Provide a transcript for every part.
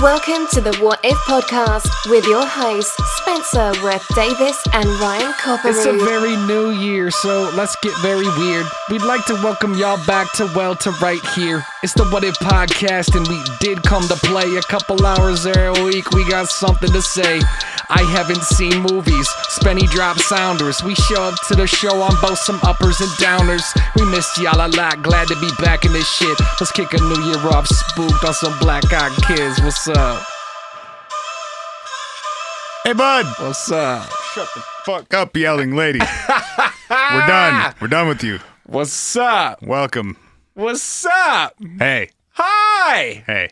Welcome to the What If podcast with your hosts, Spencer Worth Davis and Ryan Coppery. It's a very new year, so let's get very weird. We'd like to welcome y'all back to right here. It's the What If podcast, and we did come to play a couple hours there a week. We got something to say. I haven't seen movies. Spenny drop sounders. We show up to the show on both some uppers and downers. We missed y'all a lot. Glad to be back in this shit. Let's kick a new year off spooked on some Black-Eyed Kids. What's up? Hey, bud. What's up? Shut the fuck up, yelling lady. We're done. We're done with you. What's up? Welcome. What's up? Hey. Hi. Hey.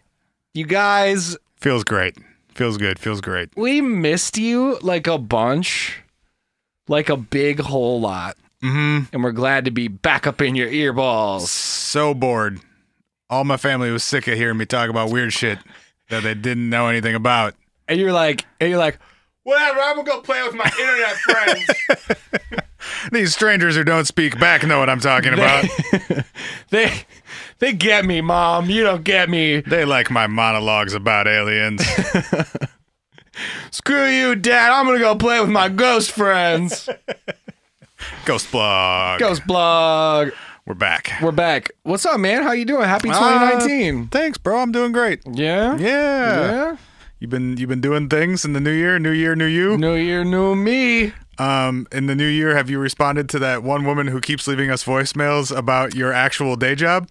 You guys. Feels great. Feels good. Feels great. We missed you like a bunch. Like a big whole lot. Mm-hmm. And we're glad to be back up in your earballs. So bored. All my family was sick of hearing me talk about weird shit that they didn't know anything about. And you're like, whatever, I'm gonna go play with my internet friends. These strangers who don't speak back know what I'm talking about. They get me, Mom. You don't get me. They like my monologues about aliens. Screw you, Dad. I'm gonna go play with my ghost friends. Ghost blog. Ghost blog. We're back. We're back. What's up, man? How you doing? Happy 2019. Thanks, bro. I'm doing great. Yeah? Yeah. You've been doing things in the new year? New year, new you? New year, new me. In the new year, have you responded to that one woman who keeps leaving us voicemails about your actual day job?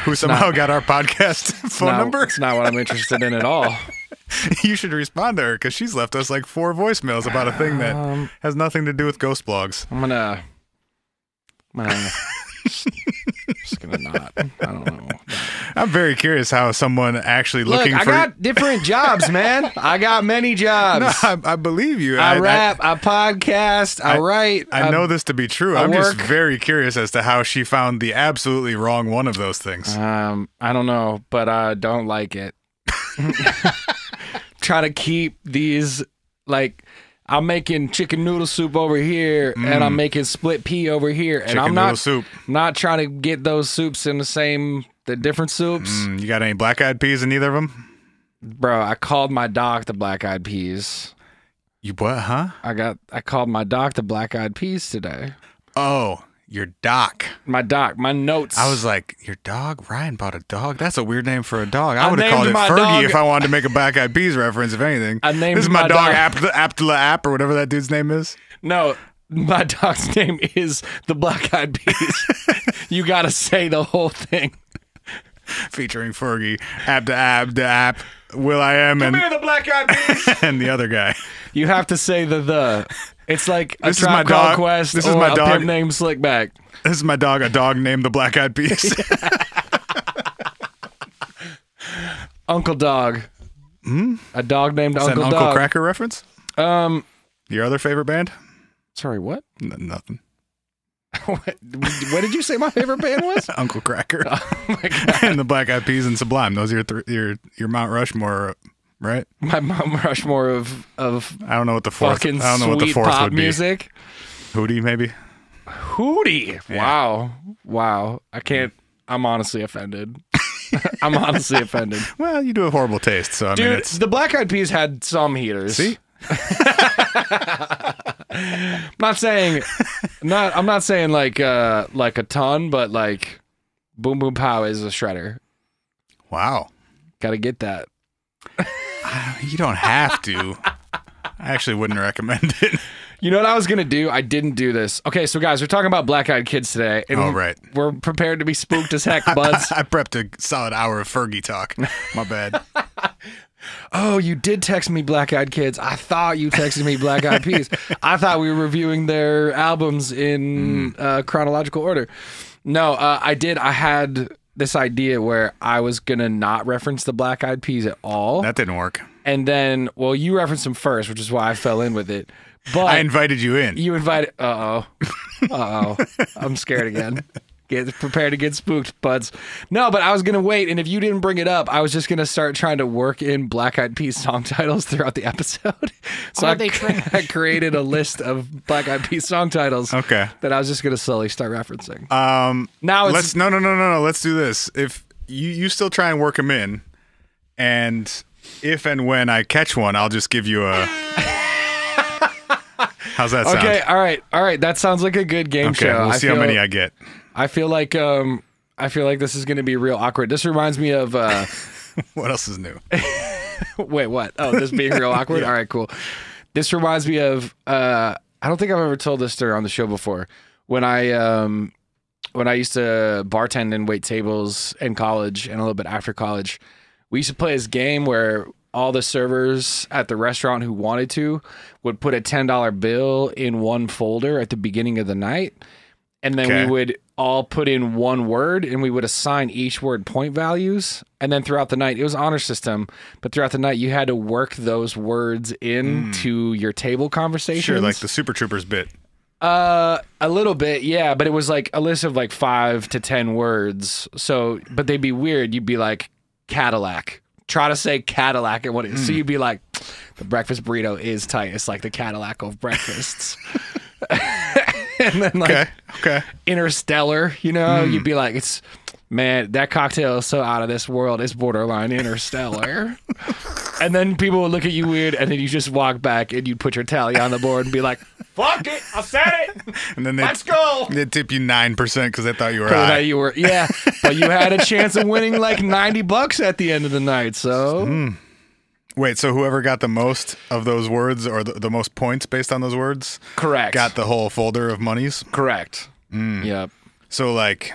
Who somehow got our podcast phone number? It's not what I'm interested in at all. You should respond to her because she's left us like 4 voicemails about a thing that has nothing to do with ghost blogs. I'm gonna just gonna not. I don't know. I'm very curious how someone actually looking I got different jobs, man. I got many jobs. No, I believe you. I rap, I podcast, I write. I know this to be true. I'm just very curious as to how she found the absolutely wrong one of those things. I don't know, but I don't like it. Try to keep these, like, I'm making chicken noodle soup over here, and I'm making split pea over here, and I'm not trying to get those soups in the different soups. You got any black-eyed peas in either of them? Bro, I called my doc the black-eyed peas. You what, huh? I called my doc the black-eyed peas today. Oh, your doc. My doc, my notes. I was like, your dog? Ryan bought a dog? That's a weird name for a dog. I would have named called it my Fergie dog- if I wanted to make a black-eyed peas reference, if anything. I named This is my dog, dog- Aptala App, or whatever that dude's name is. No, my dog's name is the black-eyed peas. You gotta say the whole thing. Featuring Fergie, App, Will.i.am, Come here, the black-eyed peas. and the other guy. You have to say the. It's like a This is my Tribe Called dog. Quest This or is my a dog. pimp named Slickback. This is my dog, a dog named the Black-Eyed Peas. Uncle Dog. A dog named Is that Uncle an Dog. Uncle Cracker reference? Your other favorite band? Sorry, what? Nothing. What did you say my favorite band was? Uncle Cracker. Oh my God. And the Black-Eyed Peas and Sublime. Those are your Mount Rushmore, right? My Mount Rushmore of I don't know what the fourth. fucking I don't know what the sweet fourth pop would be. music. Hootie, maybe. Hootie. Yeah. Wow. I can't. I'm honestly offended. I'm honestly offended. Well, you do have horrible taste, so I Dude, mean, it's the Black-Eyed Peas had some heaters. see. I'm not saying like a ton, but like Boom Boom Pow is a shredder. Wow. Gotta get that. You don't have to. I actually wouldn't recommend it. You know what I was gonna do? I didn't do this. Okay, so guys, we're talking about Black-Eyed Kids today. And Oh, right. We're prepared to be spooked as heck, buds. I prepped a solid hour of Fergie talk. My bad. Oh, you did text me Black-Eyed Kids. I thought you texted me Black-Eyed Peas. I thought we were reviewing their albums in chronological order. No, I did. I had this idea where I was going to not reference the Black-Eyed Peas at all. That didn't work. And then, well, you referenced them first, which is why I fell in with it. But I invited you in. You invited... Uh-oh. I'm scared again. Get prepared to get spooked, buds. No, but I was going to wait, and if you didn't bring it up, I was just going to start trying to work in Black-Eyed Peas song titles throughout the episode. So I created a list of Black-Eyed Peas song titles Okay. that I was just going to slowly start referencing. Now no. Let's do this. If you still try and work them in, and if and when I catch one, I'll just give you a... How's that sound? Okay, all right. That sounds like a good game show. We'll see how many I get. I feel like this is going to be real awkward. This reminds me of... What else is new? Wait, what? Oh, this being real awkward? Yeah. All right, cool. This reminds me of... I don't think I've ever told this story on the show before. When I used to bartend and wait tables in college and a little bit after college, we used to play this game where all the servers at the restaurant who wanted to would put a $10 bill in one folder at the beginning of the night. And then we would all put in one word and we would assign each word point values. And then throughout the night, it was an honor system, but throughout the night, you had to work those words into your table conversations. Sure, like the Super Troopers bit. A little bit, yeah, but it was like a list of like 5 to 10 words. So, but they'd be weird. You'd be like Cadillac. Try to say Cadillac and what it is. So you'd be like, the breakfast burrito is tight. It's like the Cadillac of breakfasts. And then like Interstellar, you'd be like, man, that cocktail is so out of this world. It's borderline interstellar. And then people would look at you weird, and then you just walk back and you'd put your tally on the board and be like, fuck it, I said it. And then let's go. They'd tip you 9% because they thought you were high. Yeah, but you had a chance of winning like $90 at the end of the night. So, Wait, so whoever got the most of those words or the most points based on those words, correct, got the whole folder of monies? Correct. Yep. So like,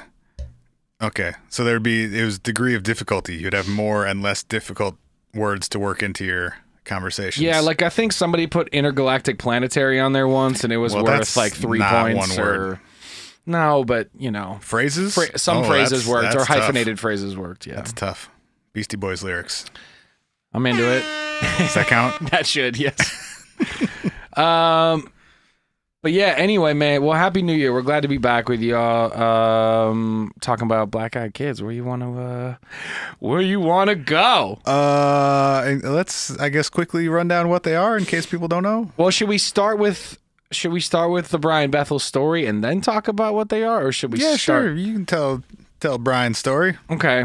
okay, so it was degree of difficulty. You'd have more and less difficult words to work into your conversations. Yeah, like I think somebody put intergalactic planetary on there once, and it was worth like 3 points. One word. No, but phrases. Some phrases worked, or hyphenated tough. Phrases worked. Yeah, that's tough. Beastie Boys lyrics. I'm into it. Does that count? That should, yes. But yeah, anyway, man, well, Happy New Year. We're glad to be back with y'all. Talking about Black Eyed Kids. Where you want to go? Let's, I guess, quickly run down what they are in case people don't know. Well, should we start with the Brian Bethel story and then talk about what they are, or should we start? Sure. You can tell Brian's story. Okay.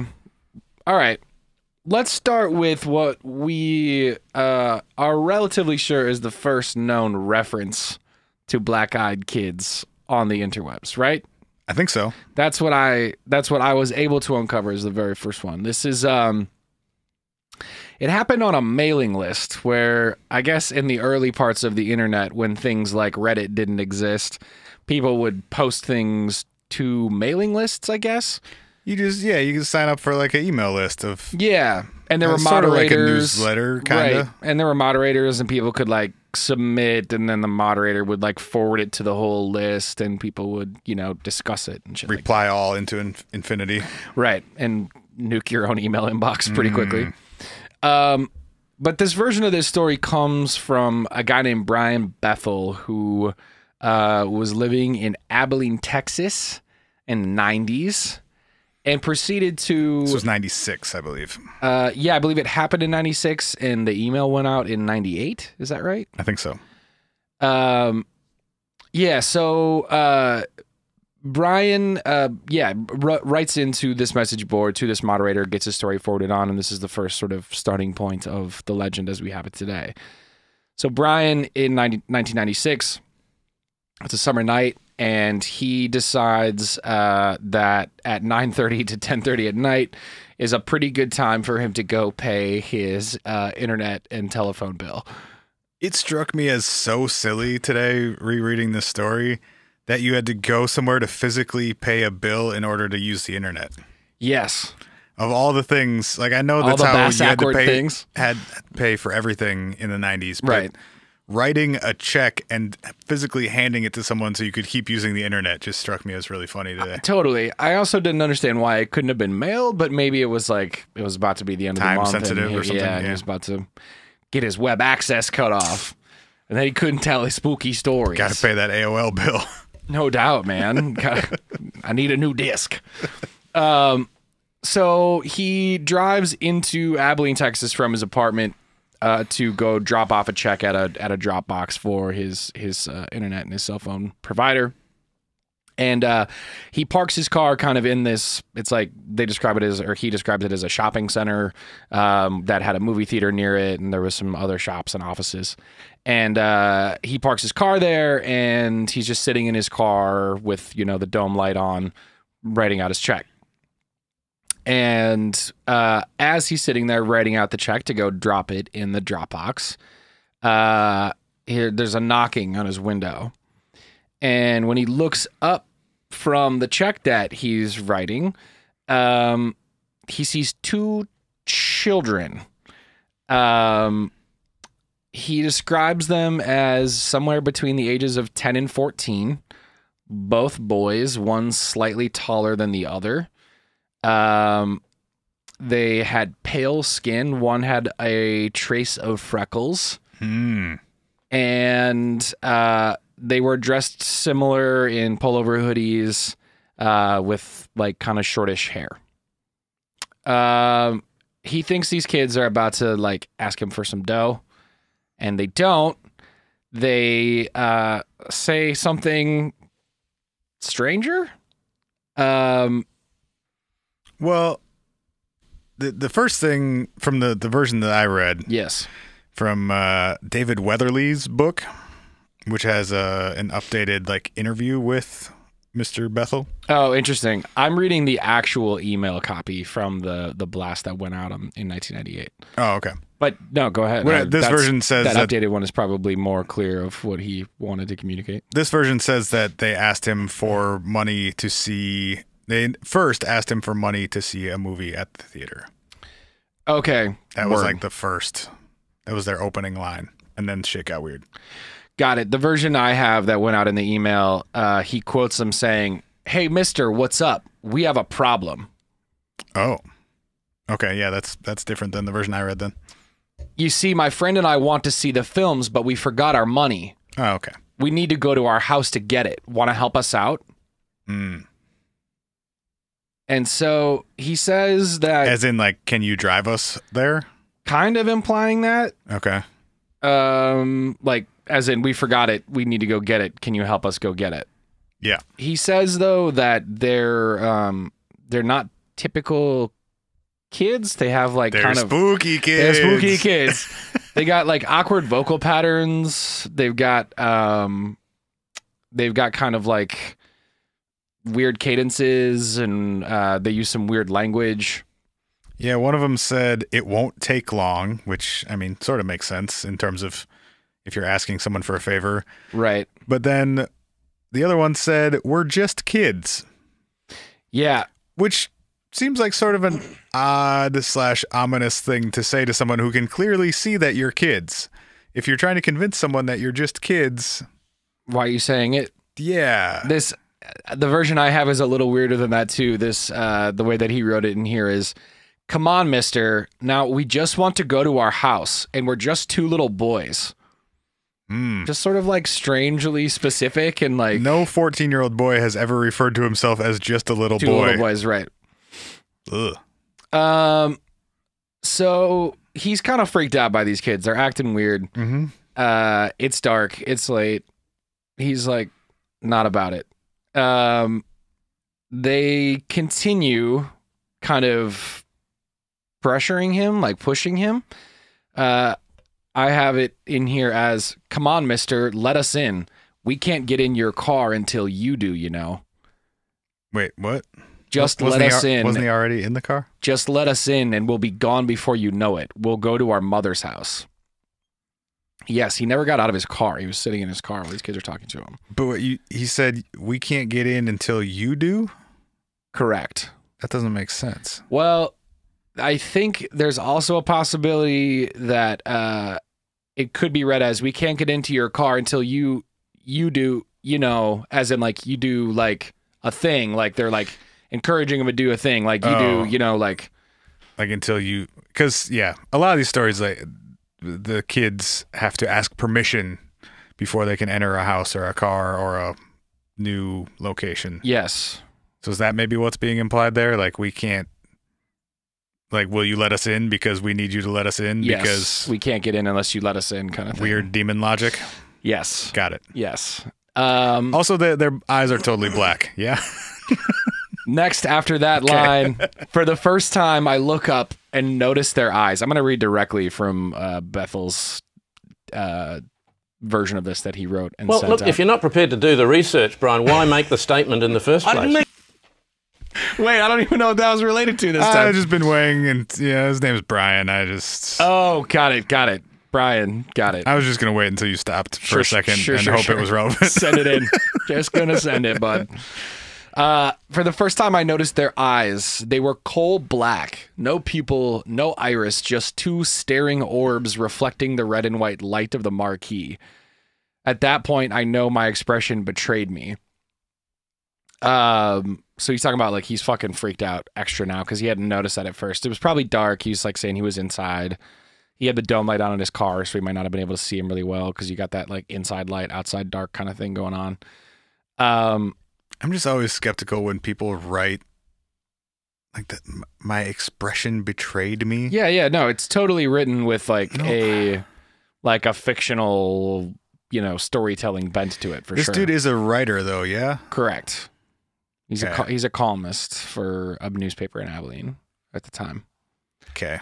All right. Let's start with what we are relatively sure is the first known reference to Black Eyed Kids on the interwebs, right? I think so. That's what I was able to uncover as the very first one. This is it happened on a mailing list where I guess in the early parts of the internet, when things like Reddit didn't exist, people would post things to mailing lists, I guess. You can sign up for like an email list of and there were moderators, sort of like a newsletter, kind of. Right. And there were moderators, and people could like submit, and then the moderator would like forward it to the whole list, and people would discuss it and shit. Reply all into infinity, right? And nuke your own email inbox pretty quickly. But this version of this story comes from a guy named Brian Bethel who was living in Abilene, Texas, in the 90s. And proceeded to... This was 96, I believe. Yeah, I believe it happened in 96, and the email went out in 98. Is that right? I think so. Yeah, so Brian, writes into this message board to this moderator, gets his story forwarded on, and this is the first sort of starting point of the legend as we have it today. So Brian, in 1996, it's a summer night, and he decides that at 9:30 to 10:30 at night is a pretty good time for him to go pay his internet and telephone bill. It struck me as so silly today, rereading this story, that you had to go somewhere to physically pay a bill in order to use the internet. Yes. Of all the things, like I know that's how you had to pay for everything in the 90s, but right. Writing a check and physically handing it to someone so you could keep using the internet just struck me as really funny today. Totally. I also didn't understand why it couldn't have been mailed, but maybe it was like it was about to be the end of the month. Time sensitive or something. Yeah, and he was about to get his web access cut off, and then he couldn't tell his spooky stories. Got to pay that AOL bill. No doubt, man. I need a new disc. So he drives into Abilene, Texas from his apartment to go drop off a check at a drop box for his internet and his cell phone provider. And he parks his car kind of in this, it's like they describe it as, or he describes it as a shopping center that had a movie theater near it, and there was some other shops and offices. And he parks his car there, and he's just sitting in his car with, you know, the dome light on, writing out his check. And as he's sitting there writing out the check to go drop it in the Dropbox, there's a knocking on his window. And when he looks up from the check that he's writing, he sees two children. He describes them as somewhere between the ages of 10 and 14, both boys, one slightly taller than the other. They had pale skin. One had a trace of freckles. And they were dressed similar in pullover hoodies with like kind of shortish hair. He thinks these kids are about to like ask him for some dough, and they don't. They say something stranger. Well, the first thing from the version that I read, yes, from David Weatherly's book, which has an updated like interview with Mr. Bethel. Oh, interesting. I'm reading the actual email copy from the blast that went out in 1998. Oh, okay. But no, go ahead. This version says that updated one is probably more clear of what he wanted to communicate. This version says that they asked him for money to see. They first asked him for money to see a movie at the theater. Okay. That was like the first. That was their opening line. And then shit got weird. Got it. The version I have that went out in the email, he quotes them saying, "Hey, mister, what's up? We have a problem." Oh. Okay, yeah, that's different than the version I read then. "You see, my friend and I want to see the films, but we forgot our money. Oh, okay. We need to go to our house to get it. Want to help us out?" And so he says that... As in, like, can you drive us there? Kind of implying that. Okay. Like, as in, we forgot it. We need to go get it. Can you help us go get it? Yeah. He says, though, that they're not typical kids. They have, like, they're kind of... spooky kids. They're spooky kids. They got, like, awkward vocal patterns. They've got kind of, like... weird cadences, and they use some weird language. Yeah, one of them said it won't take long, which, I mean, sort of makes sense in terms of if you're asking someone for a favor. Right. But then the other one said, we're just kids. Yeah. Which seems like sort of an odd/ominous thing to say to someone who can clearly see that you're kids. If you're trying to convince someone that you're just kids. Why are you saying it? Yeah. The version I have is a little weirder than that too. The way that he wrote it in here is, "Come on, mister. Now we just want to go to our house, and we're just two little boys." Just sort of like strangely specific, and like no 14-year-old boy has ever referred to himself as just a little two boy. Little boys, right? Ugh. So he's kind of freaked out by these kids. They're acting weird. Mm-hmm. It's dark. It's late. He's like, not about it. They continue kind of pressuring him, like pushing him. I have it in here as, "Come on, mister, let us in. We can't get in your car until you do, you know." Wait, what? Just let us in. Wasn't he already in the car? "Just let us in, and we'll be gone before you know it. We'll go to our mother's house." Yes, he never got out of his car. He was sitting in his car while these kids are talking to him. But he said, we can't get in until you do? Correct. That doesn't make sense. Well, I think there's also a possibility that it could be read as, "We can't get into your car until you do, you know," as in like you do like a thing. Like they're like encouraging him to do a thing. Like you do, you know, like until you, because yeah, a lot of these stories, like the kids have to ask permission before they can enter a house or a car or a new location. Yes. So is that maybe what's being implied there? Like we can't, like, will you let us in because we need you to let us in? Yes. Because we can't get in unless you let us in, kind of thing. Weird demon logic. Yes. Got it. Yes. Also, their eyes are totally black. Yeah. Next, after that line, for the first time, I look up and notice their eyes. I'm going to read directly from Bethel's version of this that he wrote and sent look, out. if you're not prepared to do the research, Brian, why make the statement in the first place? Wait, I don't even know what that was related to this time. I've just been weighing, and his name is Brian. Oh, got it. Brian, got it. I was just going to wait until you stopped for a second and hope it was relevant. Send it in. Just going to send it, bud. For the first time, I noticed their eyes. They were coal black. No pupil, no iris, just two staring orbs reflecting the red and white light of the marquee. At that point, I know my expression betrayed me. So he's talking about like he's fucking freaked out extra now because he hadn't noticed that at first. It was probably dark. He's like saying he was inside. He had the dome light on in his car, so he might not have been able to see him really well because you got that like inside light, outside dark kind of thing going on. I'm just always skeptical when people write like that. My expression betrayed me. Yeah, no, it's totally written with like a fictional, storytelling bent to it for sure. This dude is a writer, though. Yeah, correct. He's a columnist for a newspaper in Abilene at the time. Okay.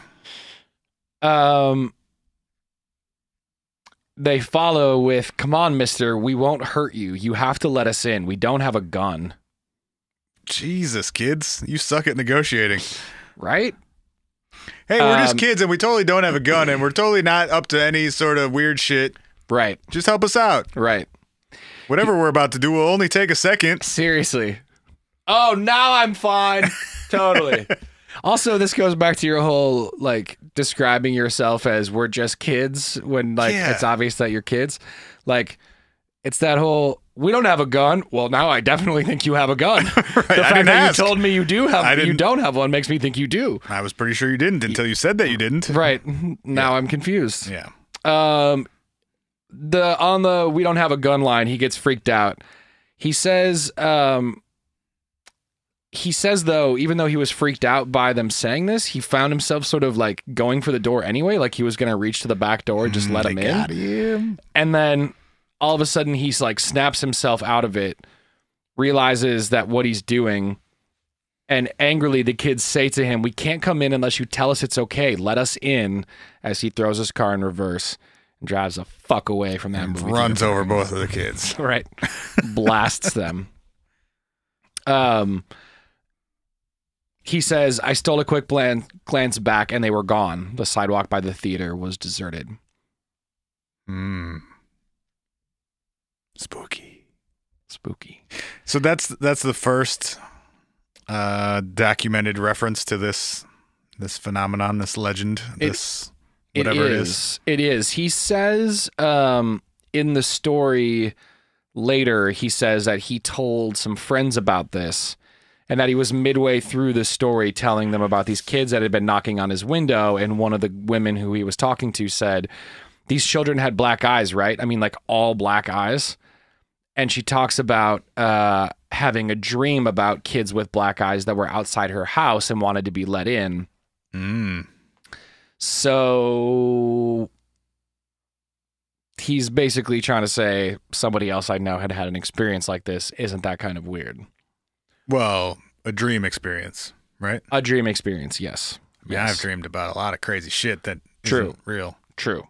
They follow with, "Come on, mister, we won't hurt you. You have to let us in. We don't have a gun." Jesus, kids. You suck at negotiating. Right? Hey, we're just kids and we totally don't have a gun and we're totally not up to any sort of weird shit. Right. Just help us out. Right. Whatever we're about to do will only take a second. Seriously. Oh, now I'm fine. Totally. Also, this goes back to your whole, like, describing yourself as we're just kids when, like, it's obvious that you're kids. Like, it's that whole, we don't have a gun. Well, now I definitely think you have a gun. Right, the fact that you told me you don't have one makes me think you do. I was pretty sure you didn't until you said that you didn't. Right. Now I'm confused. Yeah. On the we don't have a gun line, he gets freaked out. He says, though, even though he was freaked out by them saying this, he found himself sort of like going for the door anyway, like he was going to reach to the back door, just let him in. Got him. And then all of a sudden he's like snaps himself out of it, realizes that what he's doing, and angrily the kids say to him, "We can't come in unless you tell us it's okay. Let us in," as he throws his car in reverse and drives the fuck away from that movie. Runs over both of the kids. Right. Blasts them. He says, "I stole a quick glance back and they were gone. The sidewalk by the theater was deserted." Spooky. So that's the first documented reference to this phenomenon, this legend, whatever it is. It is. He says in the story later, he says that he told some friends about this and that he was midway through the story telling them about these kids that had been knocking on his window, and one of the women who he was talking to said, "These children had black eyes, right? I mean, like all black eyes." And she talks about having a dream about kids with black eyes that were outside her house and wanted to be let in. So he's basically trying to say somebody else I know had an experience like this. Isn't that kind of weird? Well, a dream experience, right? A dream experience, yes. Yeah, yes. I've dreamed about a lot of crazy shit that isn't real. True.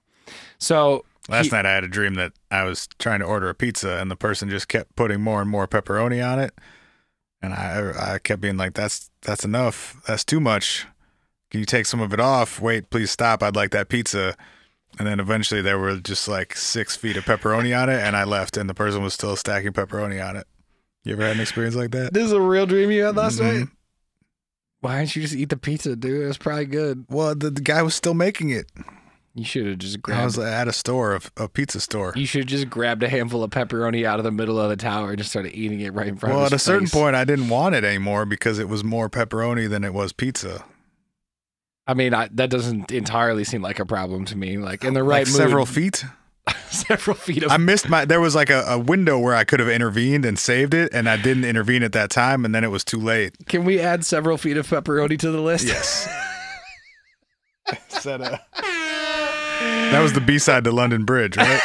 So last night I had a dream that I was trying to order a pizza and the person just kept putting more and more pepperoni on it. And I kept being like, that's enough. That's too much. Can you take some of it off? Wait, please stop. I'd like that pizza. And then eventually there were just like 6 feet of pepperoni on it, and I left, and the person was still stacking pepperoni on it. You ever had an experience like that? This is a real dream you had last night? Why didn't you just eat the pizza, dude? It was probably good. Well, the guy was still making it. You should have just grabbed... I was at a pizza store. You should have just grabbed a handful of pepperoni out of the middle of the tower and just started eating it right in front of his face. Well, at a certain point, I didn't want it anymore because it was more pepperoni than it was pizza. I mean, that doesn't entirely seem like a problem to me. Like, in the right mood... Several feet? Several feet of... I missed there was like a window where I could have intervened and saved it, and I didn't intervene at that time, and then it was too late. Can we add several feet of pepperoni to the list? Yes. That was the B-side to London Bridge, right?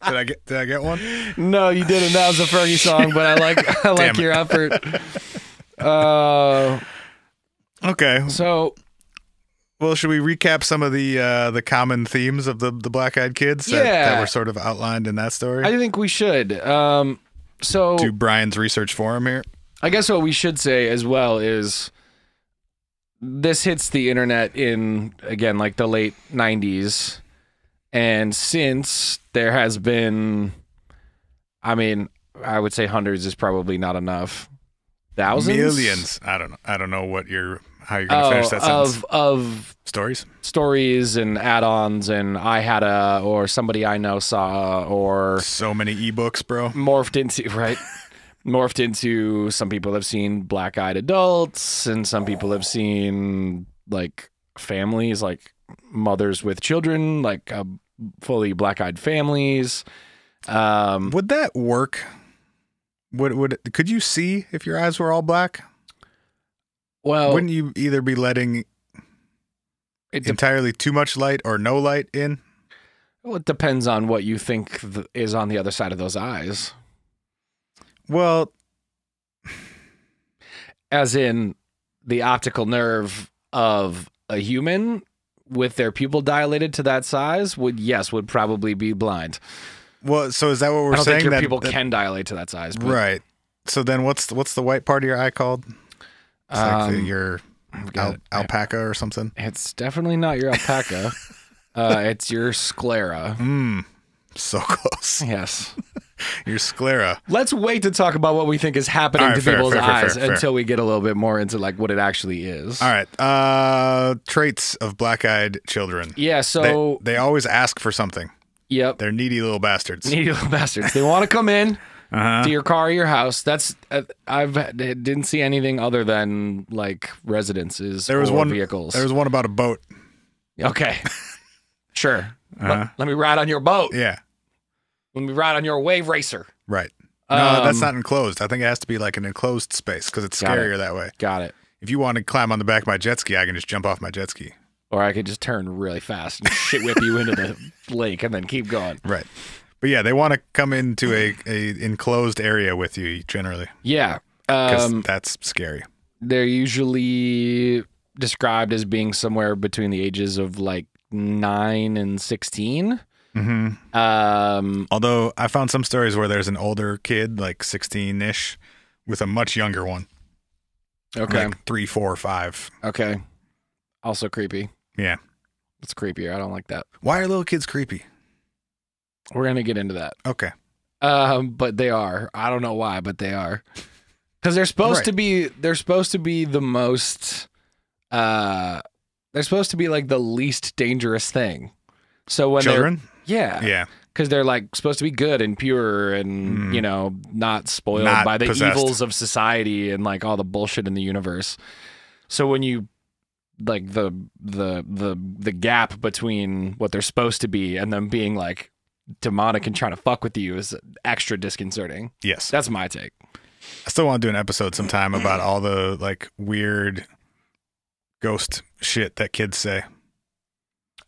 Did I get one? No, you didn't. That was a Fergie song, but I like your effort. Okay. So, well, should we recap some of the common themes of the Black-Eyed Kids that were sort of outlined in that story? I think we should. To Brian's research forum here. I guess what we should say as well is this hits the internet in, again, like the late 90s. And since there has been, I mean, I would say hundreds is probably not enough. Thousands? Millions. I don't know how you're going to finish that sentence. Of stories and add-ons and I had or somebody I know saw or so many ebooks, bro. Morphed into some people have seen black-eyed adults and some people have seen like families, like mothers with children, like fully black-eyed families. Would that work? Could you see if your eyes were all black? Well, wouldn't you either be letting entirely too much light or no light in? Well, it depends on what you think is on the other side of those eyes. Well, as in the optical nerve of a human with their pupil dilated to that size would probably be blind. Well, so is that what we're saying? I don't think your pupil can dilate to that size. But right. So then what's the white part of your eye called? It's like your alpaca or something? It's definitely not your alpaca. It's your sclera. So close. Yes. Your sclera. Let's wait to talk about what we think is happening to people's eyes until we get a little bit more into like what it actually is. All right. Traits of black-eyed children. Yeah, so they always ask for something. Yep. They're needy little bastards. Needy little bastards. They want to come in to your car or your house. That's didn't see anything other than like residences or vehicles. There was one about a boat. Okay. Sure. Let me ride on your boat. Yeah. Let me ride on your wave racer. Right. No, that's not enclosed. I think it has to be like an enclosed space because it's scarier that way. Got it. If you want to climb on the back of my jet ski, I can just jump off my jet ski. Or I could just turn really fast and shit whip you into the lake and then keep going. Right. But yeah, they want to come into a enclosed area with you generally. Yeah. Because that's scary. They're usually described as being somewhere between the ages of like 9 and 16. Mm-hmm. Although I found some stories where there's an older kid, like 16-ish, with a much younger one. Okay. Like 3, 4, 5. Okay. Also creepy. Yeah. It's creepier. I don't like that. Why are little kids creepy? We're going to get into that. Okay. But they are. I don't know why, but they are. Because they're supposed to be the most they're supposed to be like the least dangerous thing. So when children? Yeah. Because they're like supposed to be good and pure and not spoiled by the possessed. evils of society and like all the bullshit in the universe. So when you like the gap between what they're supposed to be and them being like demonic and trying to fuck with you is extra disconcerting. Yes. That's my take. I still want to do an episode sometime about all the like weird ghost shit that kids say.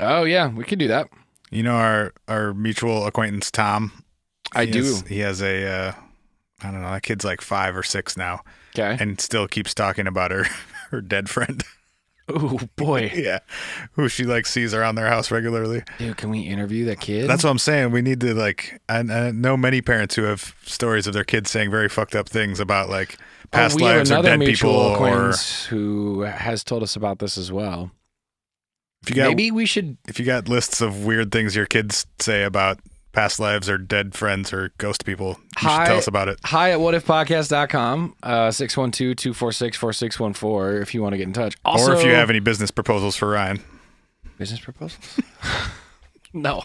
Oh yeah, we could do that. You know our mutual acquaintance Tom? He has a I don't know, that kid's like 5 or 6 now. Okay. And still keeps talking about her dead friend. Oh boy. Yeah. Who she like sees around their house regularly. Dude, can we interview that kid? That's what I'm saying. We need to like, I know many parents who have stories of their kids saying very fucked up things about like past lives or dead people. Or who has told us about this as well. Maybe we should. If you got lists of weird things your kids say about past lives or dead friends or ghost people, you should tell us about it. Hi at whatifpodcast.com, 612-246-4614 if you want to get in touch. Also, or if you have any business proposals for Ryan. Business proposals? No,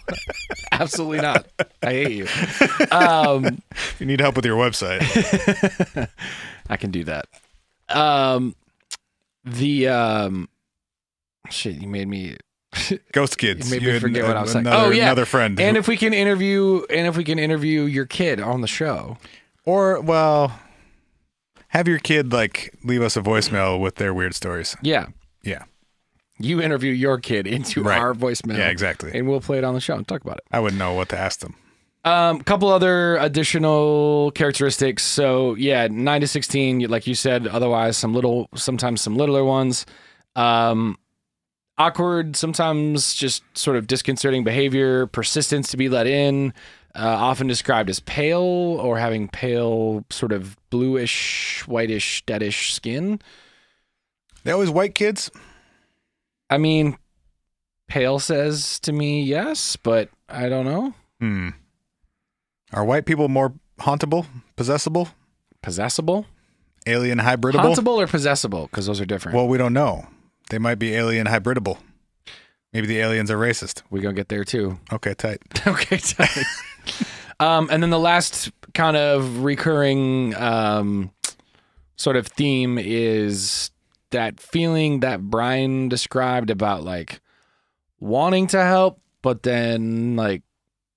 absolutely not. I hate you. If you need help with your website, I can do that. Shit, you made me. Ghost kids. You made me forget what I was saying. Another friend. And if we can interview your kid on the show, or have your kid like leave us a voicemail with their weird stories. Yeah. You interview your kid into our voicemail. Yeah, exactly. And we'll play it on the show and talk about it. I wouldn't know what to ask them. Couple other additional characteristics. So yeah, 9 to 16, like you said. Otherwise, sometimes some littler ones. Awkward, sometimes just sort of disconcerting behavior. Persistence to be let in. Often described as pale or having pale, sort of bluish, whitish, deadish skin. They always white kids? I mean, pale says to me yes, but I don't know. Are white people more hauntable, possessible? Possessible? Alien hybridable? Hauntable or possessible? Because those are different. Well, we don't know. They might be alien hybridable. Maybe the aliens are racist. We're going to get there too. Okay, tight. Okay, tight. And then the last kind of recurring sort of theme is that feeling that Brian described about like wanting to help, but then like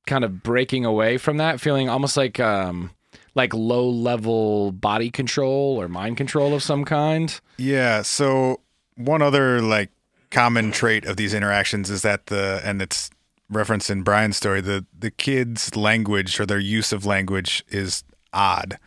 kind of breaking away from that, feeling almost like low level body control or mind control of some kind. Yeah. So one other like common trait of these interactions is that and it's referenced in Brian's story, the kids' language or their use of language is odd.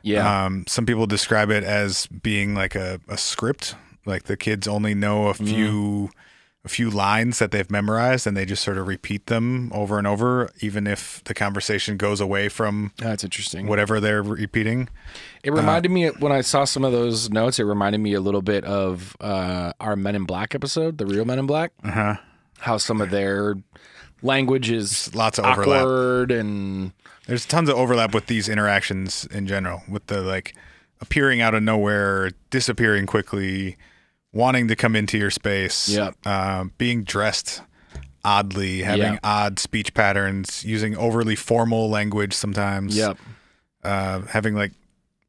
Yeah. Some people describe it as being like a script, like the kids only know a few lines that they've memorized and they just sort of repeat them over and over, even if the conversation goes away from that's interesting. Whatever they're repeating. It reminded me, when I saw some of those notes, it reminded me a little bit of our Men in Black episode, the real Men in Black. How some of their language is lots of awkward overlap. And there's tons of overlap with these interactions in general, with the like appearing out of nowhere, disappearing quickly, wanting to come into your space, being dressed oddly, having odd speech patterns, using overly formal language sometimes, having like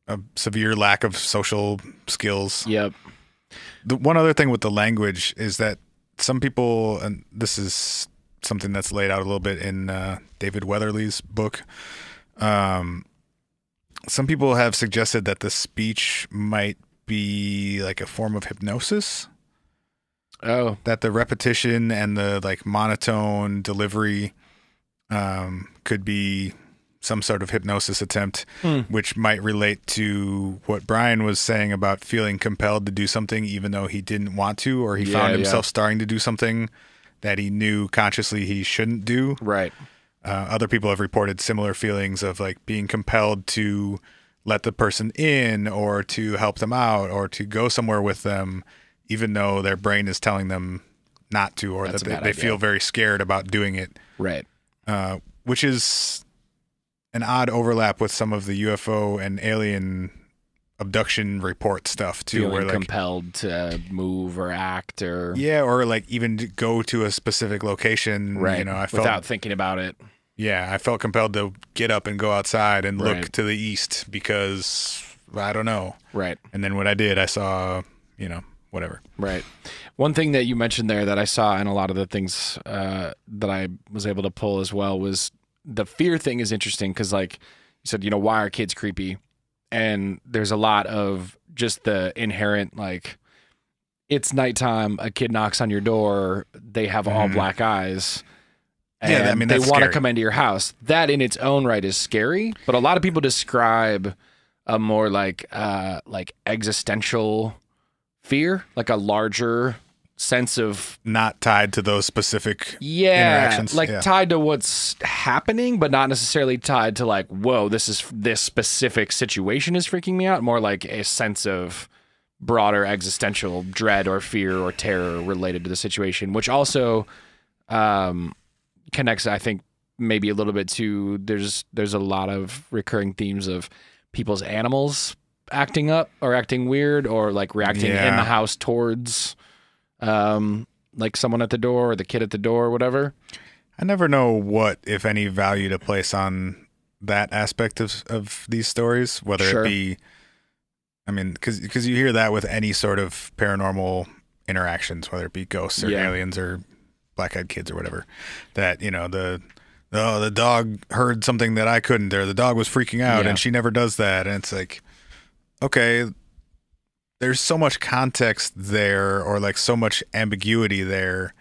a severe lack of social skills. The one other thing with the language is that some people, and this is something that's laid out a little bit in David Weatherly's book, some people have suggested that the speech might be like a form of hypnosis. That the repetition and the like monotone delivery could be some sort of hypnosis attempt, which might relate to what Brian was saying about feeling compelled to do something even though he didn't want to, or he found himself starting to do something that he knew consciously he shouldn't do. Right. Other people have reported similar feelings of like being compelled to let the person in or to help them out or to go somewhere with them, even though their brain is telling them not to, or that they feel very scared about doing it. Right. Which is an odd overlap with some of the UFO and alien abduction report stuff too. Feeling where like compelled to move or act or... Yeah, or like even to go to a specific location. Right. You know, without thinking about it. Yeah, I felt compelled to get up and go outside and look to the east because, I don't know. Right. And then when I did, I saw, whatever. Right. One thing that you mentioned there that I saw in a lot of the things that I was able to pull as well was the fear thing is interesting because, like you said, why are kids creepy? And there's a lot of just the inherent, like, it's nighttime, a kid knocks on your door, they have all black eyes. And they want to come into your house. That in its own right is scary, but a lot of people describe a more like existential fear, like a larger sense of not tied to those specific interactions. Tied to what's happening, but not necessarily tied to like, whoa, this specific situation is freaking me out. More like a sense of broader existential dread or fear or terror related to the situation, which also connects, I think, maybe a little bit to there's a lot of recurring themes of people's animals acting up or acting weird or like reacting in the house towards like someone at the door or the kid at the door or whatever. I never know what, if any, value to place on that aspect of these stories, whether it be, I mean, because you hear that with any sort of paranormal interactions, whether it be ghosts or aliens or black-eyed kids or whatever, that, the dog heard something that I couldn't, or the dog was freaking out and she never does that. And it's like, okay, there's so much context there or like so much ambiguity there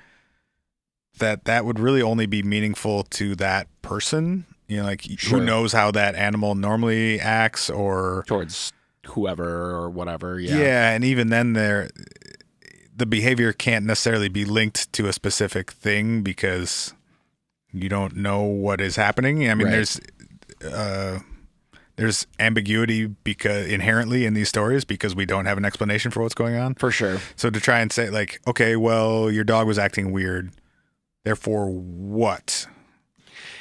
that would really only be meaningful to that person You know, like Sure. who knows how that animal normally acts or towards whoever or whatever. Yeah, and even then the behavior can't necessarily be linked to a specific thing because you don't know what is happening. I mean, there's ambiguity because inherently in these stories because we don't have an explanation for what's going on. For sure. So to try and say like, okay, well, your dog was acting weird, therefore what?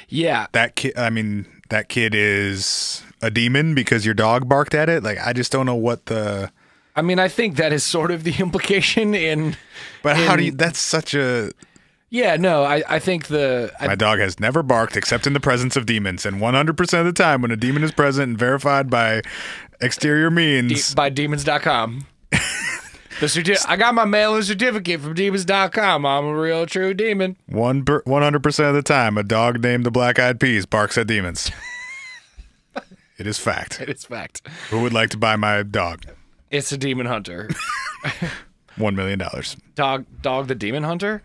Yeah. That kid is a demon because your dog barked at it. Like, I just don't know what the. I mean, I think that is sort of the implication how do you? That's such a. Yeah, no, I think my dog has never barked except in the presence of demons, and 100% of the time when a demon is present and verified by exterior means by demons.com. I got my mailing certificate from demons.com. I'm a real true demon. 100% of the time, a dog named the Black Eyed Peas barks at demons. It is fact. It is fact. Who would like to buy my dog? It's a demon hunter. $1 million. Dog the Demon Hunter?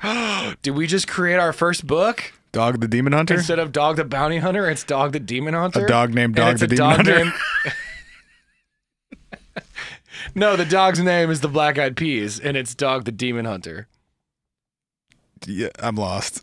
Did we just create our first book? Dog the Demon Hunter? Instead of Dog the Bounty Hunter, it's Dog the Demon Hunter? A dog named Dog the Demon Hunter? No, the dog's name is the Black Eyed Peas, and it's Dog the Demon Hunter. Yeah, I'm lost.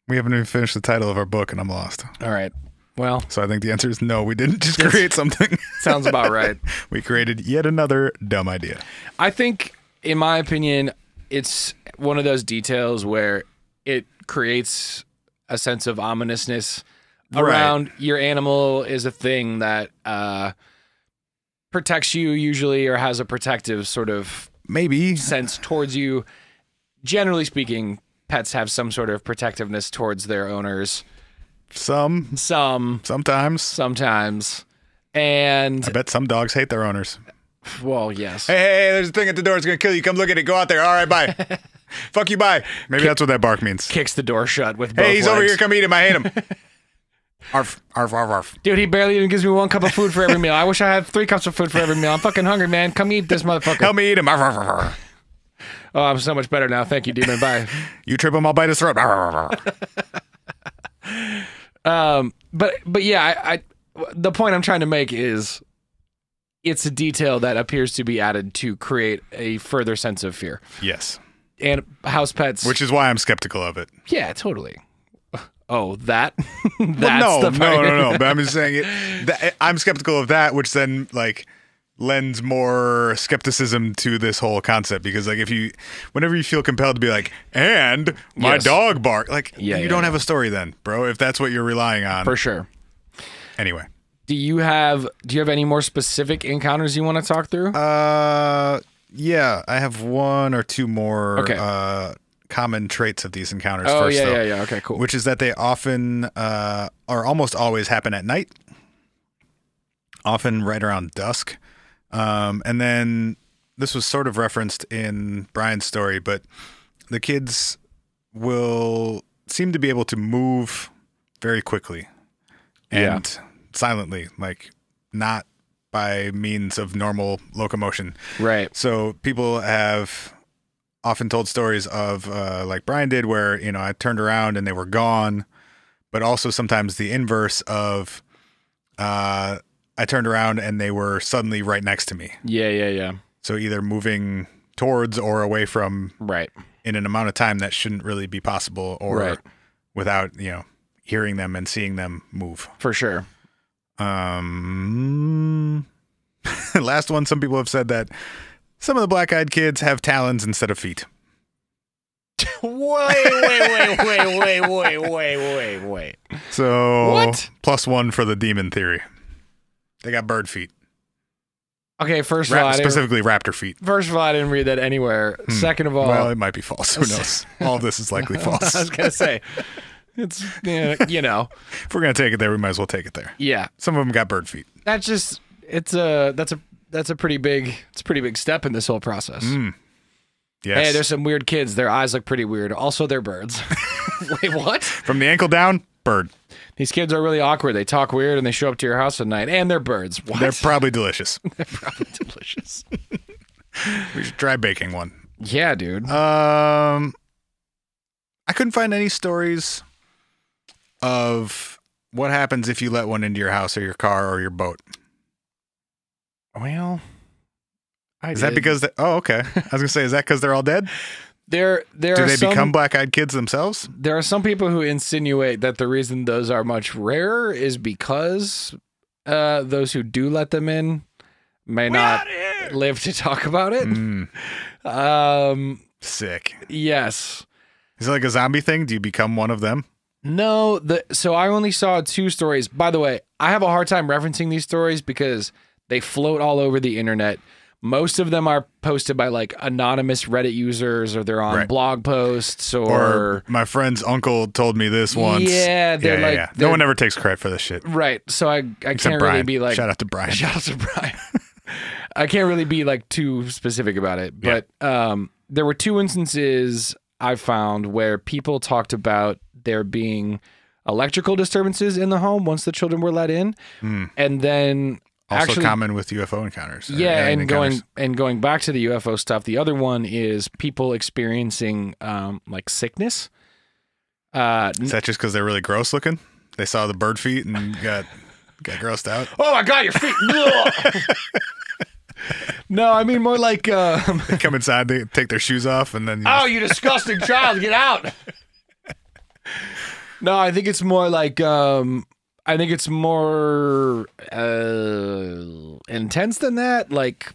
We haven't even finished the title of our book, and I'm lost. All right. Well, so I think the answer is no. We didn't just create something. Sounds about right. We created yet another dumb idea. I think, in my opinion, it's one of those details where it creates a sense of ominousness around your animal is a thing that protects you usually or has a protective sort of maybe sense towards you. Generally speaking, pets have some sort of protectiveness towards their owners. Sometimes. And I bet some dogs hate their owners. Well, yes. Hey, there's a thing at the door. It's going to kill you. Come look at it. Go out there. All right, bye. Fuck you, bye. Maybe that's what that bark means. Kicks the door shut with both Hey, he's legs. over here. Come eat him. I hate him. Arf, arf, arf, arf. Dude, he barely even gives me 1 cup of food for every meal. I wish I had 3 cups of food for every meal. I'm fucking hungry, man. Come eat this motherfucker. Help me eat him. Arf, arf, arf, arf. Oh, I'm so much better now. Thank you, demon. Bye. You trip him, I'll bite his throat. Arf, arf, arf. But yeah, the point I'm trying to make is it's a detail that appears to be added to create a further sense of fear. Yes. And house pets. Which is why I'm skeptical of it. Yeah, totally. Oh, that? Well, no. But I'm just saying I'm skeptical of that, which then lends more skepticism to this whole concept because whenever you feel compelled to be like, and my dog bark, you don't have a story then, bro, if that's what you're relying on. For sure. Anyway. Do you have any more specific encounters you want to talk through? Yeah, I have 1 or 2 more common traits of these encounters first. Yeah. Okay, cool. Which is that they often or almost always happen at night. Often right around dusk. And then this was sort of referenced in Brian's story, but the kids will seem to be able to move very quickly and silently, not by means of normal locomotion. Right. So people have often told stories of like Brian did where, I turned around and they were gone, but also sometimes the inverse of I turned around and they were suddenly right next to me. Yeah. So either moving towards or away from in an amount of time that shouldn't really be possible or without, hearing them and seeing them move. For sure. Last one, some people have said that some of the black-eyed kids have talons instead of feet. Wait. So what? +1 for the demon theory. They got bird feet. Okay, first of all, specifically raptor feet. First of all, I didn't read that anywhere. Second of all, well, it might be false. Who knows? All of this is likely false. I was gonna say, it's If we're gonna take it there, we might as well take it there. Yeah, some of them got bird feet. That's a pretty big step in this whole process. Yes. Hey, there's some weird kids. Their eyes look pretty weird. Also, they're birds. Wait, what? From the ankle down, bird. These kids are really awkward. They talk weird and they show up to your house at night, and they're birds. What? They're probably delicious. We should try baking one. Yeah, dude. I couldn't find any stories of what happens if you let one into your house or your car or your boat? Well, Is that because okay. I was gonna say, is that because they're all dead? Do they become black-eyed kids themselves? There are some people who insinuate that the reason those are much rarer is because those who do let them in may not live to talk about it. Sick. Yes. Is it like a zombie thing? Do you become one of them? No. So I only saw 2 stories. By the way, I have a hard time referencing these stories because they float all over the internet. Most of them are posted by like anonymous Reddit users, or they're on blog posts, or my friend's uncle told me this once. Yeah, they're no one ever takes credit for this shit. Right. So I can't really be like, shout out to Brian. I can't really be like too specific about it. But there were 2 instances I found where people talked about there being electrical disturbances in the home once the children were let in, and then. Also actually, common with UFO encounters. Yeah, and going back to the UFO stuff, the other one is people experiencing like sickness. Is that just because they're really gross looking? They saw the bird feet and got grossed out? Oh my God, your feet! No, I mean more like... they come inside, they take their shoes off, and then... you disgusting child, get out! No, I think it's more like... I think it's more intense than that, like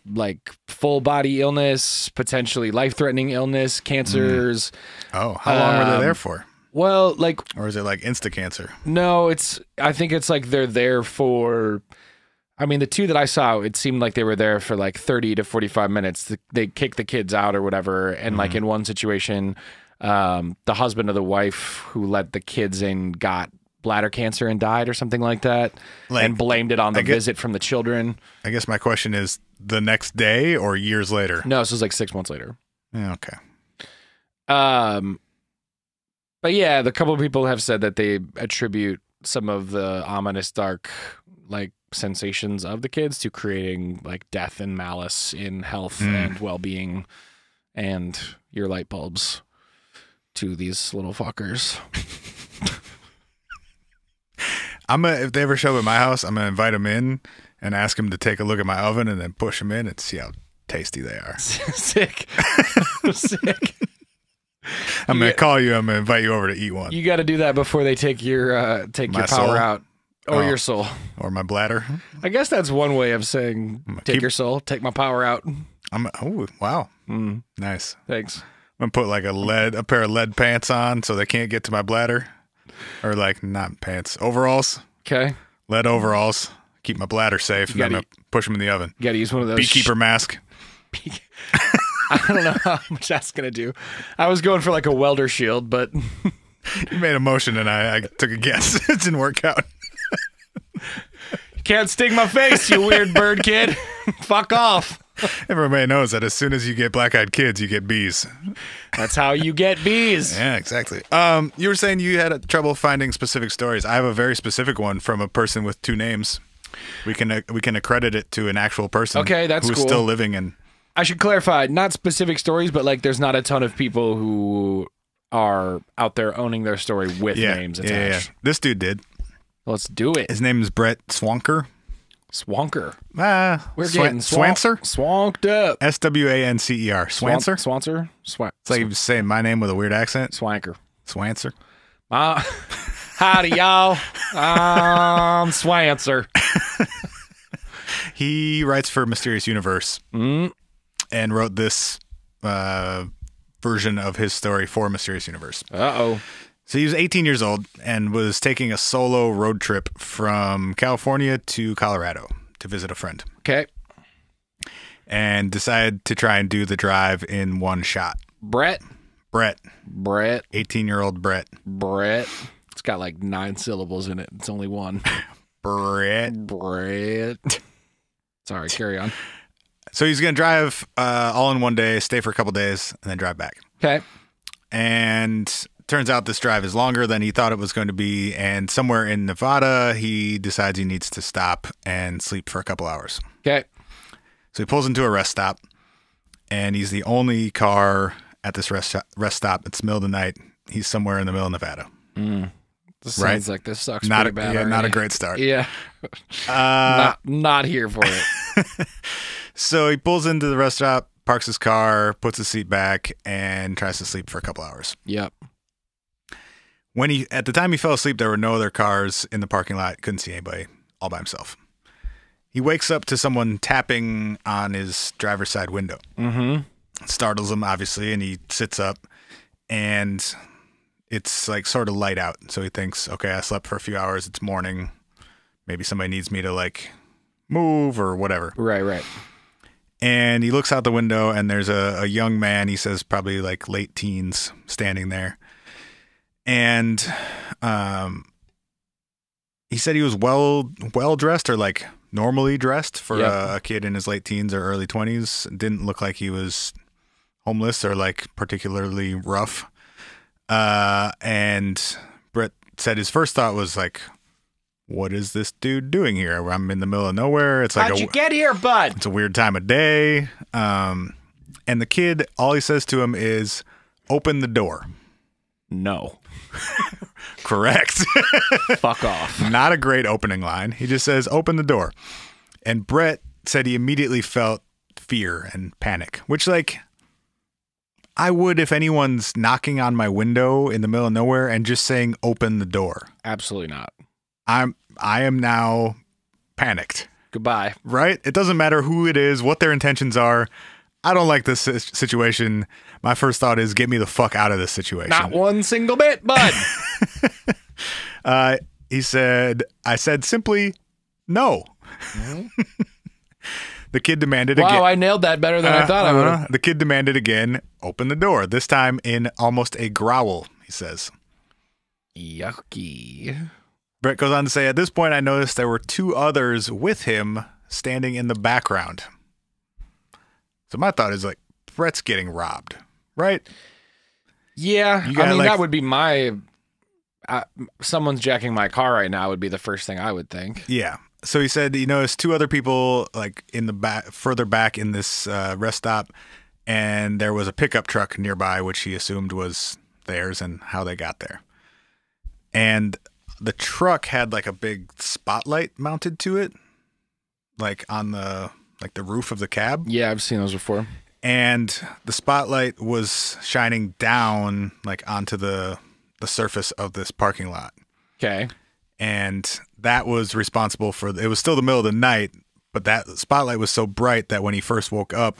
full body illness, potentially life-threatening illness, cancers. Oh, how long were they there for? Well, like, or is it like insta-cancer? No, I think it's like they're there for. I mean, the 2 that I saw, it seemed like they were there for like 30 to 45 minutes. They kicked the kids out or whatever, and like in one situation, the husband of the wife who let the kids in got bladder cancer and died or something like that, and blamed it on the visit from the children. I guess my question is the next day or years later? No, this was like 6 months later. Yeah, okay. But yeah, the couple of people have said that they attribute some of the ominous dark like sensations of the kids to creating like death and malice in health and well-being and your light bulbs to these little fuckers. If they ever show up at my house, I'm gonna invite them in and ask them to take a look at my oven, and then push them in and see how tasty they are. Sick. Sick. I'm gonna call you. I'm gonna invite you over to eat one. You got to do that before they take your power soul? out, or your soul, or my bladder. I guess that's one way of saying take your soul, take my power out. Oh wow, nice. Thanks. I'm gonna put like a pair of lead pants on so they can't get to my bladder. Or like not pants, overalls. Okay. Lead overalls. Keep my bladder safe, and then push them in the oven. You got to use one of those beekeeper mask. I don't know how much that's gonna do. I was going for like a welder shield, but you made a motion, and I took a guess. It didn't work out. You can't sting my face, you weird bird kid. Fuck off. Everybody knows that as soon as you get black-eyed kids, you get bees. That's how you get bees. Yeah, exactly. You were saying you had trouble finding specific stories. I have a very specific one from a person with 2 names. We can accredit it to an actual person. Okay, that's who's cool. Still living in. I should clarify, not specific stories, but like there's not a ton of people who are out there owning their story with names attached. Yeah. This dude did. Let's do it. His name is Bret Swanker. Swanker. We're getting Swancer? Swanked up. Swancer. Swancer? Swancer? It's like you saying my name with a weird accent. Swanker. Swancer. Howdy, y'all. I'm Swancer. He writes for Mysterious Universe and wrote this version of his story for Mysterious Universe. Uh-oh. So he was 18 years old and was taking a solo road trip from California to Colorado to visit a friend. Okay. And decided to try and do the drive in one shot. Bret. 18-year-old Bret. It's got like 9 syllables in it. It's only one. Bret. Sorry, carry on. So he's going to drive all in one day, stay for a couple days, and then drive back. Okay. And turns out this drive is longer than he thought it was going to be, and somewhere in Nevada, he decides he needs to stop and sleep for a couple hours. Okay. So he pulls into a rest stop, and he's the only car at this rest stop. It's the middle of the night. He's somewhere in the middle of Nevada. This Right. sounds like this sucks Not pretty a, bad. yeah, not a already. great start. Yeah. Not here for it. So he pulls into the rest stop, parks his car, puts his seat back, and tries to sleep for a couple hours. Yep. At the time he fell asleep, there were no other cars in the parking lot. Couldn't see anybody, all by himself. He wakes up to someone tapping on his driver's side window. Mm-hmm. Startles him, obviously, and he sits up, and it's like sort of light out. So he thinks, okay, I slept for a few hours. It's morning. Maybe somebody needs me to like move or whatever. Right. And he looks out the window, and there's a young man, he says probably like late teens, standing there. And he said he was well dressed, or like normally dressed for a kid in his late teens or early 20s. Didn't look like he was homeless or like particularly rough. And Bret said his first thought was like, what is this dude doing here? I'm in the middle of nowhere. It's like, how'd you get here, bud? It's a weird time of day. And the kid, all he says to him is, open the door. No. Correct. Fuck off. Not a great opening line. He just says, open the door. And Bret said he immediately felt fear and panic, which, like, I would if anyone's knocking on my window in the middle of nowhere and just saying, open the door. Absolutely not. I am now panicked. Goodbye. Right? It doesn't matter who it is, what their intentions are. I don't like this situation. My first thought is, get me the fuck out of this situation. Not one single bit, bud. He said, I said simply, no. Mm-hmm. The kid demanded again. Wow, I nailed that better than I thought I would have. The kid demanded again, open the door, this time in almost a growl, he says. Yucky. Bret goes on to say, at this point, I noticed there were two others with him standing in the background. So my thought is like, Bret's getting robbed, right? Yeah, You got, I mean, like- that would be my... someone's jacking my car right now would be the first thing I would think. Yeah. So he said he noticed two other people like in the back, further back in this rest stop, and there was a pickup truck nearby, which he assumed was theirs and how they got there. And the truck had like a big spotlight mounted to it, like on the roof of the cab. Yeah, I've seen those before. And the spotlight was shining down like onto the surface of this parking lot. Okay. And that was responsible for, it was still the middle of the night, but that spotlight was so bright that when he first woke up,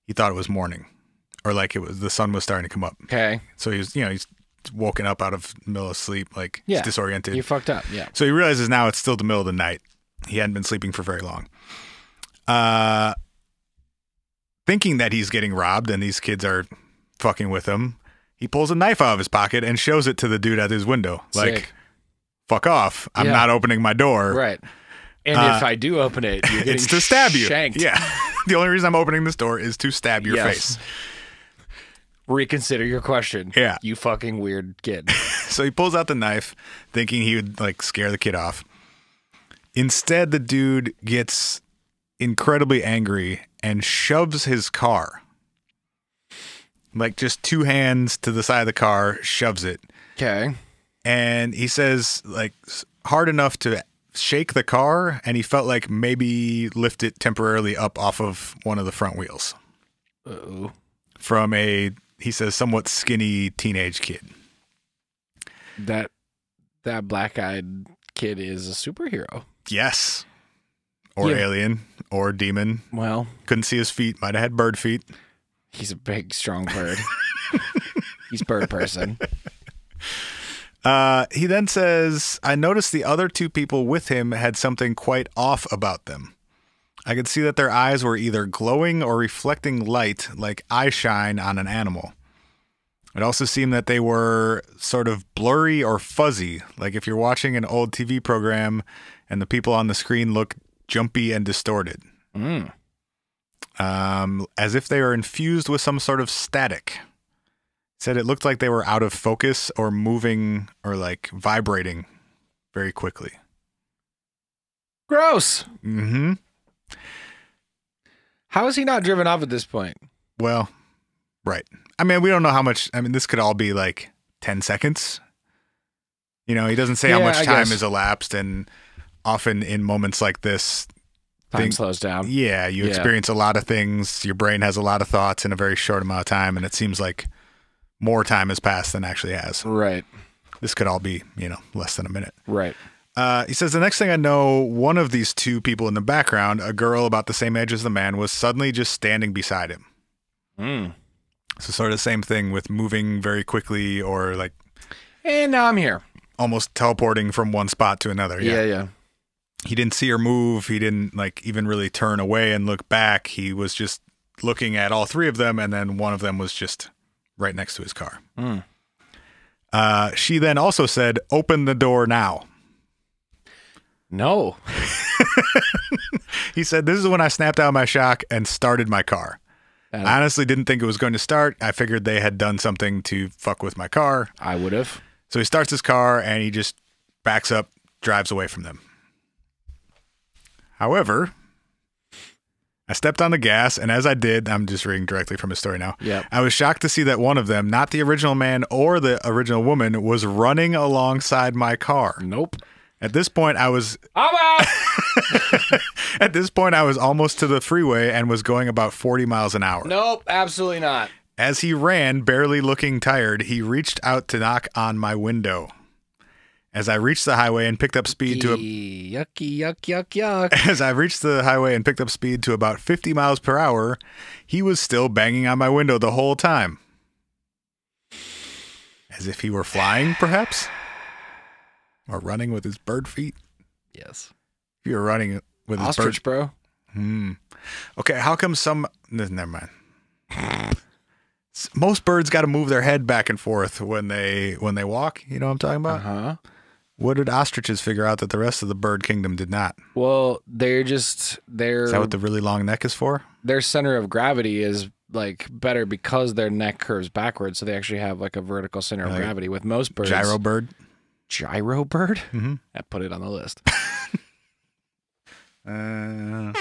he thought it was morning, or like the sun was starting to come up. Okay. So he's woken up out of the middle of sleep, like he's disoriented. You fucked up, yeah. So he realizes now it's still the middle of the night. He hadn't been sleeping for very long. Thinking that he's getting robbed and these kids are fucking with him, he pulls a knife out of his pocket and shows it to the dude at his window. Like, Sick. fuck off. I'm not opening my door. Right. And if I do open it, you're getting It's to stab you. shanked. Yeah. The only reason I'm opening this door is to stab your face. Reconsider your question. Yeah. You fucking weird kid. So he pulls out the knife, thinking he would like scare the kid off. Instead, the dude gets incredibly angry and shoves his car. Like just two hands to the side of the car, shoves it. Okay. And he says like hard enough to shake the car, and he felt like maybe lift it temporarily up off of one of the front wheels. Uh-oh. From a, he says, somewhat skinny teenage kid. That black-eyed kid is a superhero. Yes. Or Yeah. alien. Or demon. Well, Couldn't see his feet. Might have had bird feet. he's a big, strong bird. He's bird person. He then says, I noticed the other two people with him had something quite off about them. I could see that their eyes were either glowing or reflecting light like eye shine on an animal. It also seemed that they were sort of blurry or fuzzy, like if you're watching an old TV program and the people on the screen look jumpy and distorted. As if they were infused with some sort of static. Said it looked like they were out of focus or moving or like vibrating very quickly. Gross. Mm-hmm. How is he not driven off at this point? Well, right. I mean, we don't know how much. I mean, this could all be like 10 seconds. He doesn't say how Yeah, much I time guess. has elapsed, and often in moments like this, Time slows down. yeah, you experience a lot of things. Your brain has a lot of thoughts in a very short amount of time, and it seems like more time has passed than actually has. Right. This could all be, less than a minute. Right. He says, the next thing I know, one of these two people in the background, a girl about the same age as the man, was suddenly just standing beside him. So sort of the same thing with moving very quickly or like... And now I'm here. Almost teleporting from one spot to another. Yeah. He didn't see her move. He didn't even really turn away and look back. He was just looking at all three of them, and then one of them was just right next to his car. She then also said, "Open the door now." No. He said, "This is when I snapped out of my shock and started my car. I honestly didn't think it was going to start. I figured they had done something to fuck with my car. I would have. So he starts his car and he just backs up, drives away from them. However, I stepped on the gas, and as I did, I'm just reading directly from his story now. Yep. I was shocked to see that one of them, not the original man or the original woman, was running alongside my car. Nope. At this point, I was I'm out. At this point, I was almost to the freeway and was going about 40 miles an hour. Nope, absolutely not. As he ran, barely looking tired, he reached out to knock on my window. As I reached the highway and picked up speed to yuck. As I reached the highway and picked up speed to about 50 miles per hour, he was still banging on my window the whole time. As if he were flying, perhaps? Or running with his bird feet? Yes. If you were running with his Ostrich, bird... bro. Okay, how come some... Never mind. Most birds got to move their head back and forth when they walk. You know what I'm talking about? Uh-huh. What did ostriches figure out that the rest of the bird kingdom did not? Well, they're Is that what the really long neck is for? their center of gravity is like better because their neck curves backwards, so they actually have like a vertical center of gravity. With most birds, Gyro bird? Gyro bird? Mm-hmm. I put it on the list. Uh,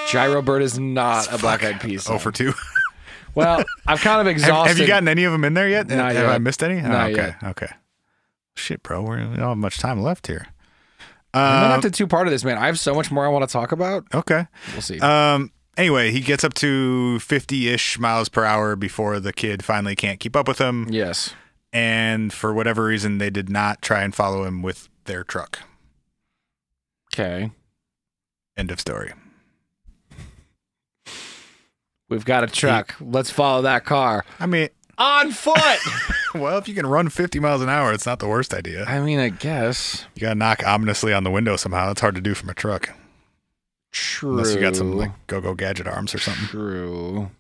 Gyro bird is not a black-eyed peas. Oh for 2. Well, I'm kind of exhausted. Have you gotten any of them in there yet? Not Have yet. I missed any? Not okay. yet. Okay. Shit, bro. We don't have much time left here. I'm gonna have to two-part of this, man. I have so much more I want to talk about. Okay. We'll see. Anyway, he gets up to 50-ish miles per hour before the kid finally can't keep up with him. Yes. And for whatever reason, they did not try and follow him with their truck. Okay. End of story. We've got a truck. Let's follow that car. I mean, On foot! well, if you can run 50 miles an hour, it's not the worst idea. I mean, I guess. You gotta knock ominously on the window somehow. It's hard to do from a truck. True. Unless you got some like go-go gadget arms or something. True.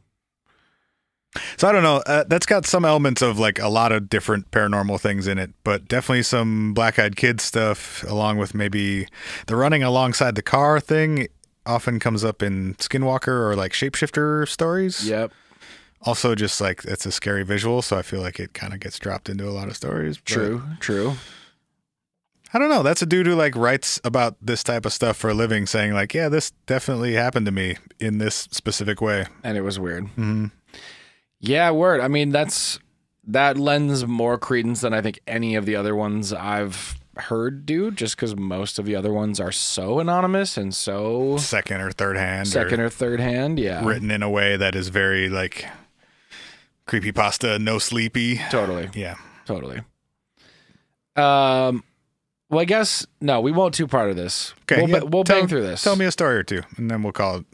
So I don't know. That's got some elements of like a lot of different paranormal things in it, but definitely some black-eyed kid stuff, along with maybe the running alongside the car thing. Often comes up in Skinwalker or like shapeshifter stories. Yep. Also, just like it's a scary visual, so I feel like it kind of gets dropped into a lot of stories. But True. I don't know. That's a dude who like writes about this type of stuff for a living, saying like, "Yeah, this definitely happened to me in this specific way." And it was weird. Mm-hmm. Yeah, word. I mean, that lends more credence than I think any of the other ones I've heard do, just because most of the other ones are so anonymous and so Second or third hand. or third hand. Yeah. Written in a way that is very like creepypasta, no sleepy. Totally. Yeah. Totally. Well, I guess, no, we won't two-part of this. Okay. We'll bang through this. Tell me a story or two, and then we'll call it.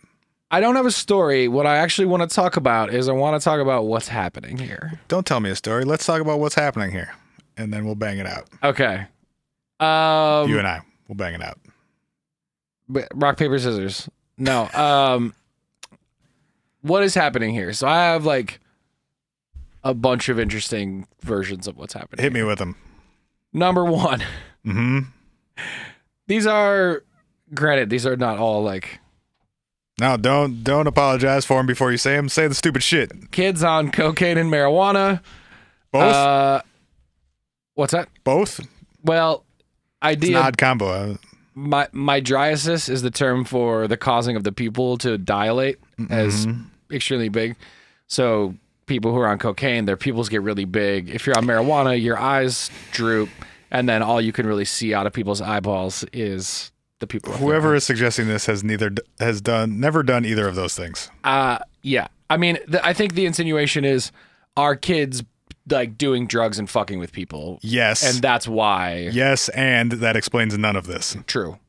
I don't have a story. What I actually want to talk about is I want to talk about what's happening here. Don't tell me a story. Let's talk about what's happening here, and then we'll bang it out. Okay. You and I, we'll bang it out. Rock, paper, scissors. No. What is happening here? So I have like a bunch of interesting versions of what's happening. Hit me with them. Number one. Mm-hmm. These are, granted, these are not all like No, don't apologize for them before you say them. Say the stupid shit. kids on cocaine and marijuana. Both? What's that? Both? Well, It's an odd combo. Mydriasis is the term for the causing of the pupil to dilate as extremely big. So people who are on cocaine, their pupils get really big. If you're on marijuana, your eyes droop And then all you can really see out of people's eyeballs is the people. Whoever is suggesting this has never done either of those things. Yeah. I mean, I think the insinuation is, are kids like doing drugs and fucking with people? Yes. And that's why. Yes, and that explains none of this. True.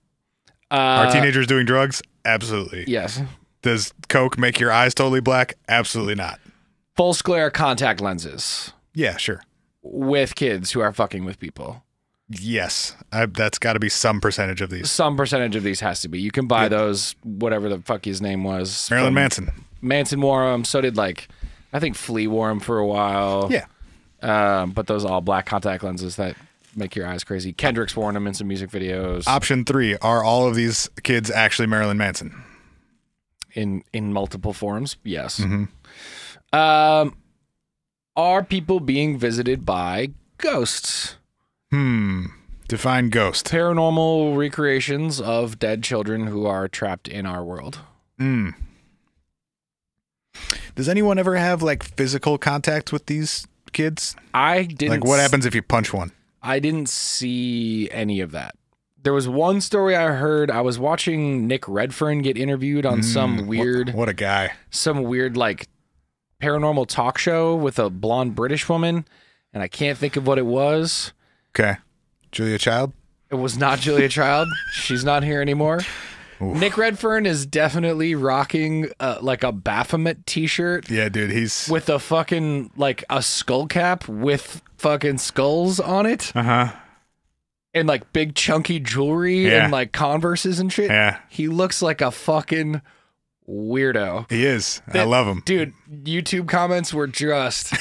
Are teenagers doing drugs? Absolutely. Yes. Does Coke make your eyes totally black? Absolutely not. Full square contact lenses Yeah, sure. with kids who are fucking with people. Yes. That's got to be some percentage of these. Some percentage of these has to be. You can buy those, whatever the fuck his name was. Marilyn Manson. Manson wore them. So did, like, I think Flea wore them for a while. Yeah. But those all black contact lenses that make your eyes crazy. Kendrick's worn them in some music videos. Option 3, are all of these kids actually Marilyn Manson? In multiple forms, yes. Mm-hmm. Are people being visited by ghosts? Define ghost. Paranormal recreations of dead children who are trapped in our world. Does anyone ever have like physical contact with these kids? I didn't. Like, what happens if you punch one? I didn't see any of that. There was one story I heard. I was watching Nick Redfern get interviewed on some weird, what a guy, some weird like paranormal talk show with a blonde British woman, and I can't think of what it was. Okay, Julia Child. It was not Julia Child. She's not here anymore. Oof. Nick Redfern is definitely rocking like a Baphomet t-shirt. Yeah, dude, he's with a fucking like a skull cap with fucking skulls on it. And like big chunky jewelry and like Converses and shit. Yeah. He looks like a fucking weirdo. He is. I love him. Dude, YouTube comments were just...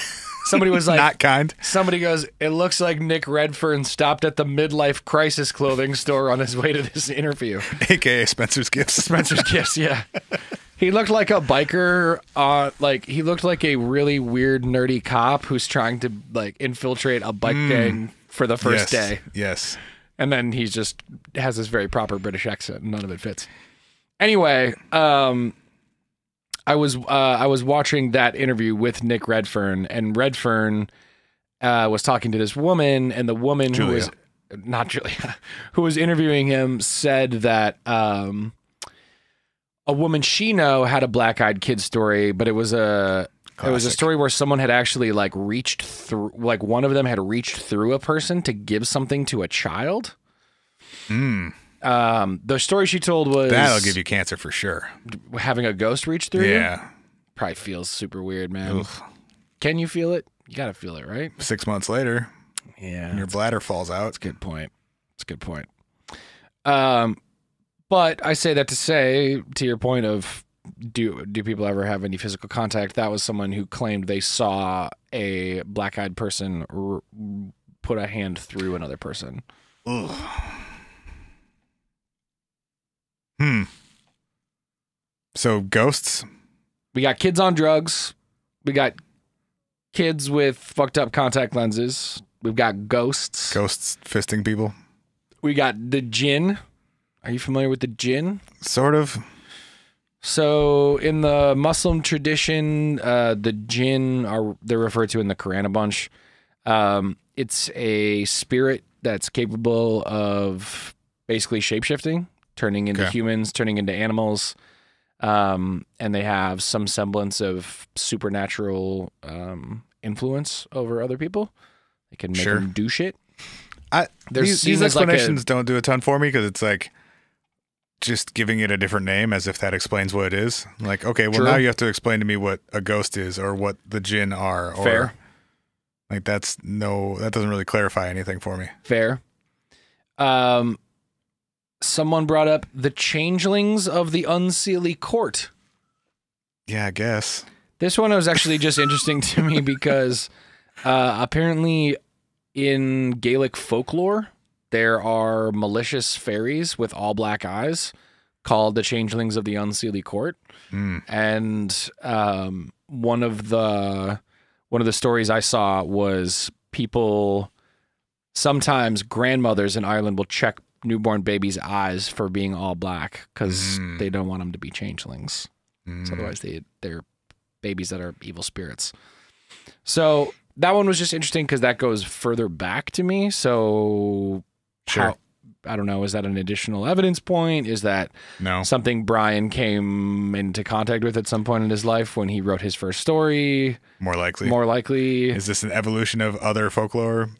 Somebody was like... Not kind. Somebody goes, it looks like Nick Redfern stopped at the midlife crisis clothing store on his way to this interview. AKA Spencer's Gifts. Spencer's Gifts, yeah. He looked like a biker, he looked like a really weird, nerdy cop who's trying to like infiltrate a bike gang for the first day. Yes. And then he just has this very proper British accent. None of it fits. Anyway, I was watching that interview with Nick Redfern, and Redfern was talking to this woman, and the woman who was not Julia, who was interviewing him said that a woman she know had a black-eyed kid story, but it was a story where someone had actually like reached through, like one of them had reached through a person to give something to a child. The story she told was that'll give you cancer for sure. Having a ghost reach through you? Yeah. Probably feels super weird, man. Can you feel it? You gotta feel it, right? 6 months later. Yeah. And your bladder falls out. That's a good point. It's a good point. But I say that to say, to your point of do people ever have any physical contact? That was someone who claimed they saw a black-eyed person put a hand through another person. Ugh. So ghosts? We got kids on drugs. We got kids with fucked up contact lenses. We've got ghosts. Ghosts fisting people? We got the Jinn. Are you familiar with the Jinn? Sort of. So in the Muslim tradition, the Jinn they're referred to in the Quran a bunch. It's a spirit that's capable of basically shapeshifting, turning into humans, turning into animals. And they have some semblance of supernatural influence over other people. They can make them do shit. These explanations don't do a ton for me because it's like just giving it a different name as if that explains what it is. Like, okay, well, now you have to explain to me what a ghost is or what the Jinn are. Or, Fair. Like, that doesn't really clarify anything for me. Fair. Someone brought up the Changelings of the Unseelie Court. Yeah, I guess. This one was actually just interesting to me because apparently in Gaelic folklore, there are malicious fairies with all black eyes called the Changelings of the Unseelie Court. And one of the stories I saw was people, sometimes grandmothers in Ireland will check newborn babies' eyes for being all black because they don't want them to be changelings. So otherwise they're babies that are evil spirits. So that one was just interesting because that goes further back to me. So Sure. I don't know. Is that an additional evidence point? Is that No. something Brian came into contact with at some point in his life when he wrote his first story? More likely. More likely. Is this an evolution of other folklore?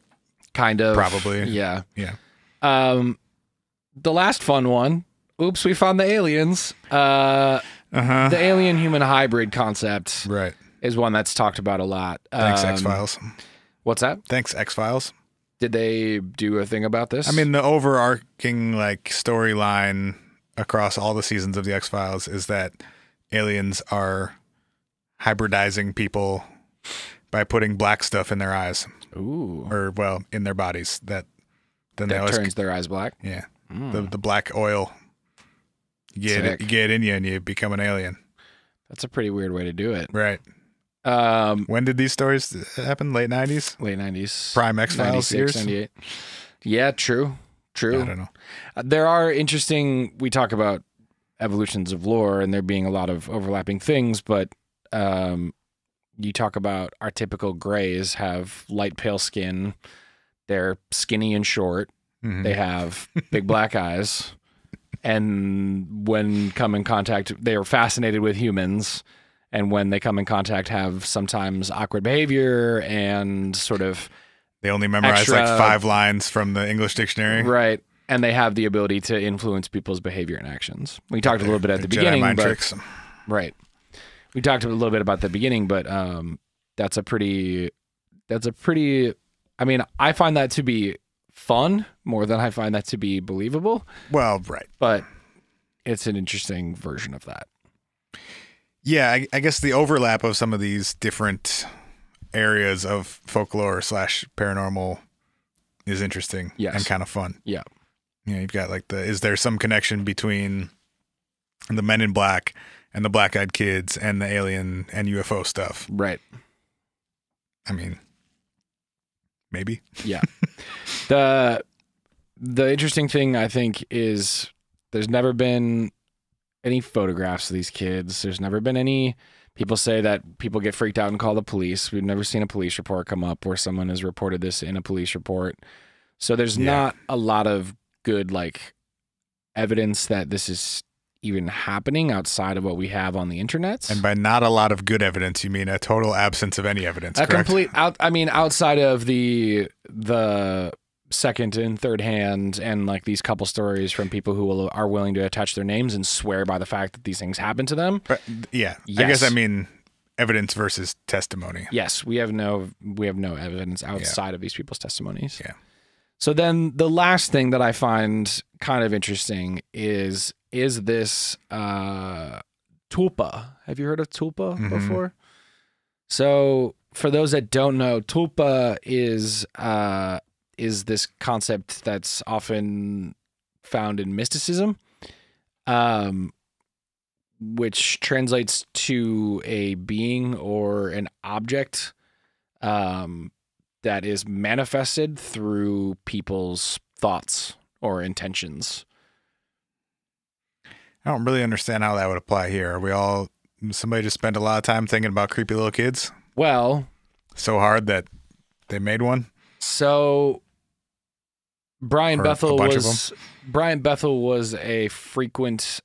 Kind of. Probably. Yeah. Yeah. The last fun one. Oops, we found the aliens. The alien-human hybrid concept Right. is one that's talked about a lot. Thanks, X-Files. What's that? Thanks, X-Files. Did they do a thing about this? I mean, the overarching storyline across all the seasons of the X-Files is that aliens are hybridizing people by putting black stuff in their eyes. Ooh. Or, well, in their bodies. That Turns their eyes black? Yeah. The black oil. You get in you and you become an alien. That's a pretty weird way to do it. Right. When did these stories happen? Late 90s? Late 90s. Prime X-Files 96, years? 98. Yeah, true. I don't know. There are interesting, we talk about evolutions of lore and there being a lot of overlapping things, but you talk about our typical grays have light pale skin. They're skinny and short. Mm-hmm. They have big black eyes. And when come in contact, they are fascinated with humans. And when they come in contact, have sometimes awkward behavior and sort of They only memorize extra, 5 lines from the English dictionary. Right. And they have the ability to influence people's behavior and actions. We talked a little bit at the beginning. Jedi mind but, tricks. Right. We talked a little bit about the beginning, but that's a pretty, I mean, I find that to be fun more than I find that to be believable. Well, right. But it's an interesting version of that. Yeah, I guess the overlap of some of these different areas of folklore / paranormal is interesting and kind of fun. Yeah. You know, you've got is there some connection between the Men in Black and the Black-Eyed Kids and the alien and UFO stuff? Right. I mean, maybe. Yeah. The interesting thing I think is there's never been any photographs of these kids. There's never been any. People say that people get freaked out and call the police. We've never seen a police report come up where someone has reported this in a police report. So there's not a lot of good evidence that this is even happening outside of what we have on the internet. And by not a lot of good evidence, you mean a total absence of any evidence, correct? Outside of the second and third hand and these couple stories from people who are willing to attach their names and swear by the fact that these things happen to them. But, yeah. Yes. I guess I mean evidence versus testimony. Yes, we have no evidence outside of these people's testimonies. Yeah. So then the last thing that I find kind of interesting is this Tulpa. Have you heard of Tulpa before? So for those that don't know, Tulpa is this concept that's often found in mysticism, which translates to a being or an object that is manifested through people's thoughts or intentions. I don't really understand how that would apply here. Are we all somebody just spent a lot of time thinking about creepy little kids? Well, so hard that they made one? So Brian Bethel was a frequent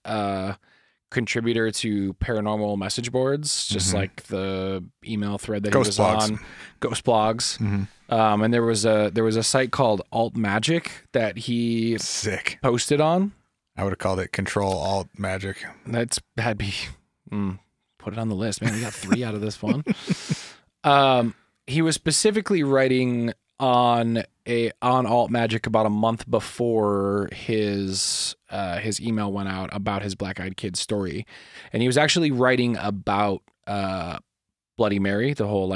contributor to paranormal message boards, just like the email thread that he was on, Ghost Blogs. And there was a site called Alt Magic that he posted on. I would have called it Control Alt Magic. That'd be put it on the list, man. We got 3 out of this one. He was specifically writing on Alt Magic about a month before his email went out about his Black-Eyed Kid story, and he was actually writing about Bloody Mary, the whole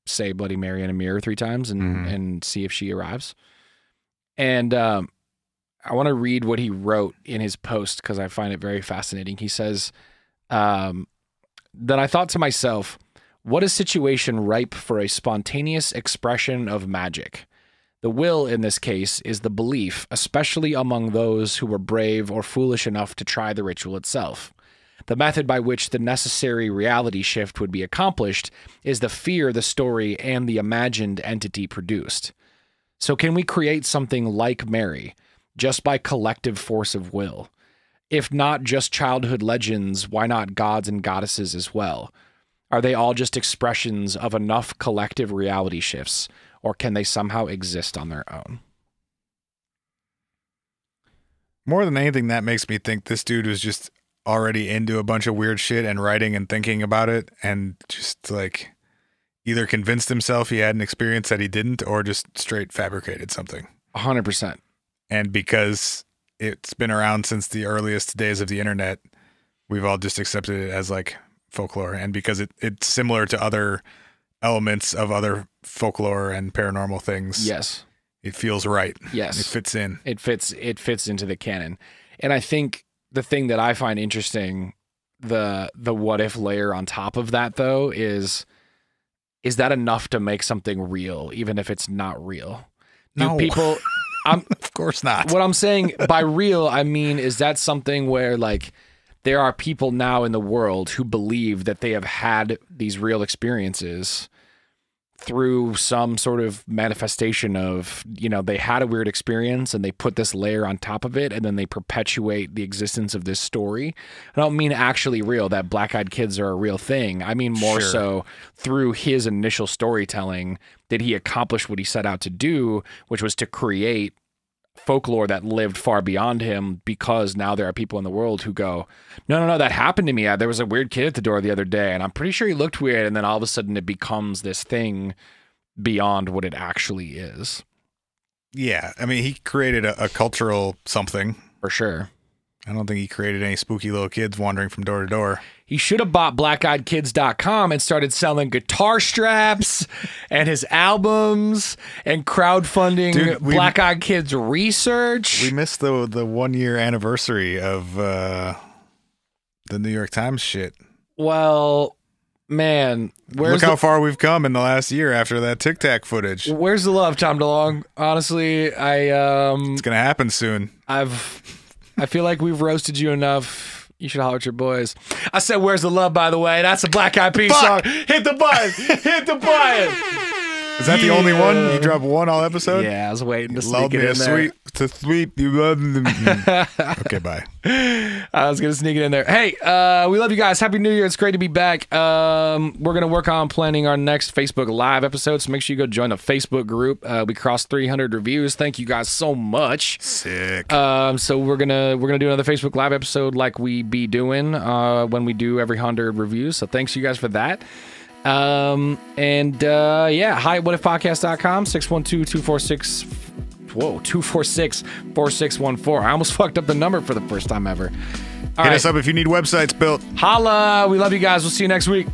say Bloody Mary in a mirror 3 times and see if she arrives. And I want to read what he wrote in his post because I find it very fascinating. He says, "Then I thought to myself, what a situation ripe for a spontaneous expression of magic. The will, in this case, is the belief, especially among those who were brave or foolish enough to try the ritual itself. The method by which the necessary reality shift would be accomplished is the fear the story and the imagined entity produced. So can we create something like Mary just by collective force of will? If not just childhood legends, why not gods and goddesses as well? Are they all just expressions of enough collective reality shifts, or can they somehow exist on their own? More than anything, that makes me think this dude was just already into a bunch of weird shit and writing and thinking about it, and just like either convinced himself he had an experience that he didn't, or just straight fabricated something. 100%. And because it's been around since the earliest days of the internet, we've all just accepted it as like folklore. And because it's similar to other elements of other folklore and paranormal things. Yes. It feels right. Yes. It fits in. It fits into the canon. And I think the thing that I find interesting, the what if layer on top of that though, is that enough to make something real, even if it's not real? No. People of course not. What I'm saying by real, I mean, is that something where like there are people now in the world who believe that they have had these real experiences through some sort of manifestation of, you know, they had a weird experience and they put this layer on top of it and then they perpetuate the existence of this story. I don't mean actually real, that black-eyed kids are a real thing. I mean more so through his initial storytelling did he accomplish what he set out to do, which was to create folklore that lived far beyond him, because now there are people in the world who go, no, that happened to me. There was a weird kid at the door the other day and I'm pretty sure he looked weird. And then all of a sudden it becomes this thing beyond what it actually is. Yeah. I mean, he created a cultural something. For sure. I don't think he created any spooky little kids wandering from door to door. He should have bought blackeyedkids.com and started selling guitar straps and his albums and crowdfunding Black Eyed Kids research. We missed the 1 year anniversary of the New York Times shit. Well, man, look how far we've come in the last year after that Tic Tac footage. Where's the love, Tom DeLonge? Honestly, it's gonna happen soon. I feel like we've roasted you enough. You should holler at your boys. I said, where's the love, by the way? That's a Black Eyed Peas song. Hit the button. Hit the button. Is that the only one? You drop one all episode? Yeah, I was waiting to sneak it in there. Sweet. You love me. Okay, bye. I was going to sneak it in there. Hey, we love you guys. Happy New Year. It's great to be back. We're going to work on planning our next Facebook Live episode, so make sure you go join the Facebook group. We crossed 300 reviews. Thank you guys so much. Sick. So we're gonna do another Facebook Live episode like we be doing when we do every 100 reviews. So thanks you guys for that. Hi at whatifpodcast.com 612-246-4614. I almost fucked up the number for the first time ever. Hit us up if you need websites built. Holla. We love you guys. We'll see you next week.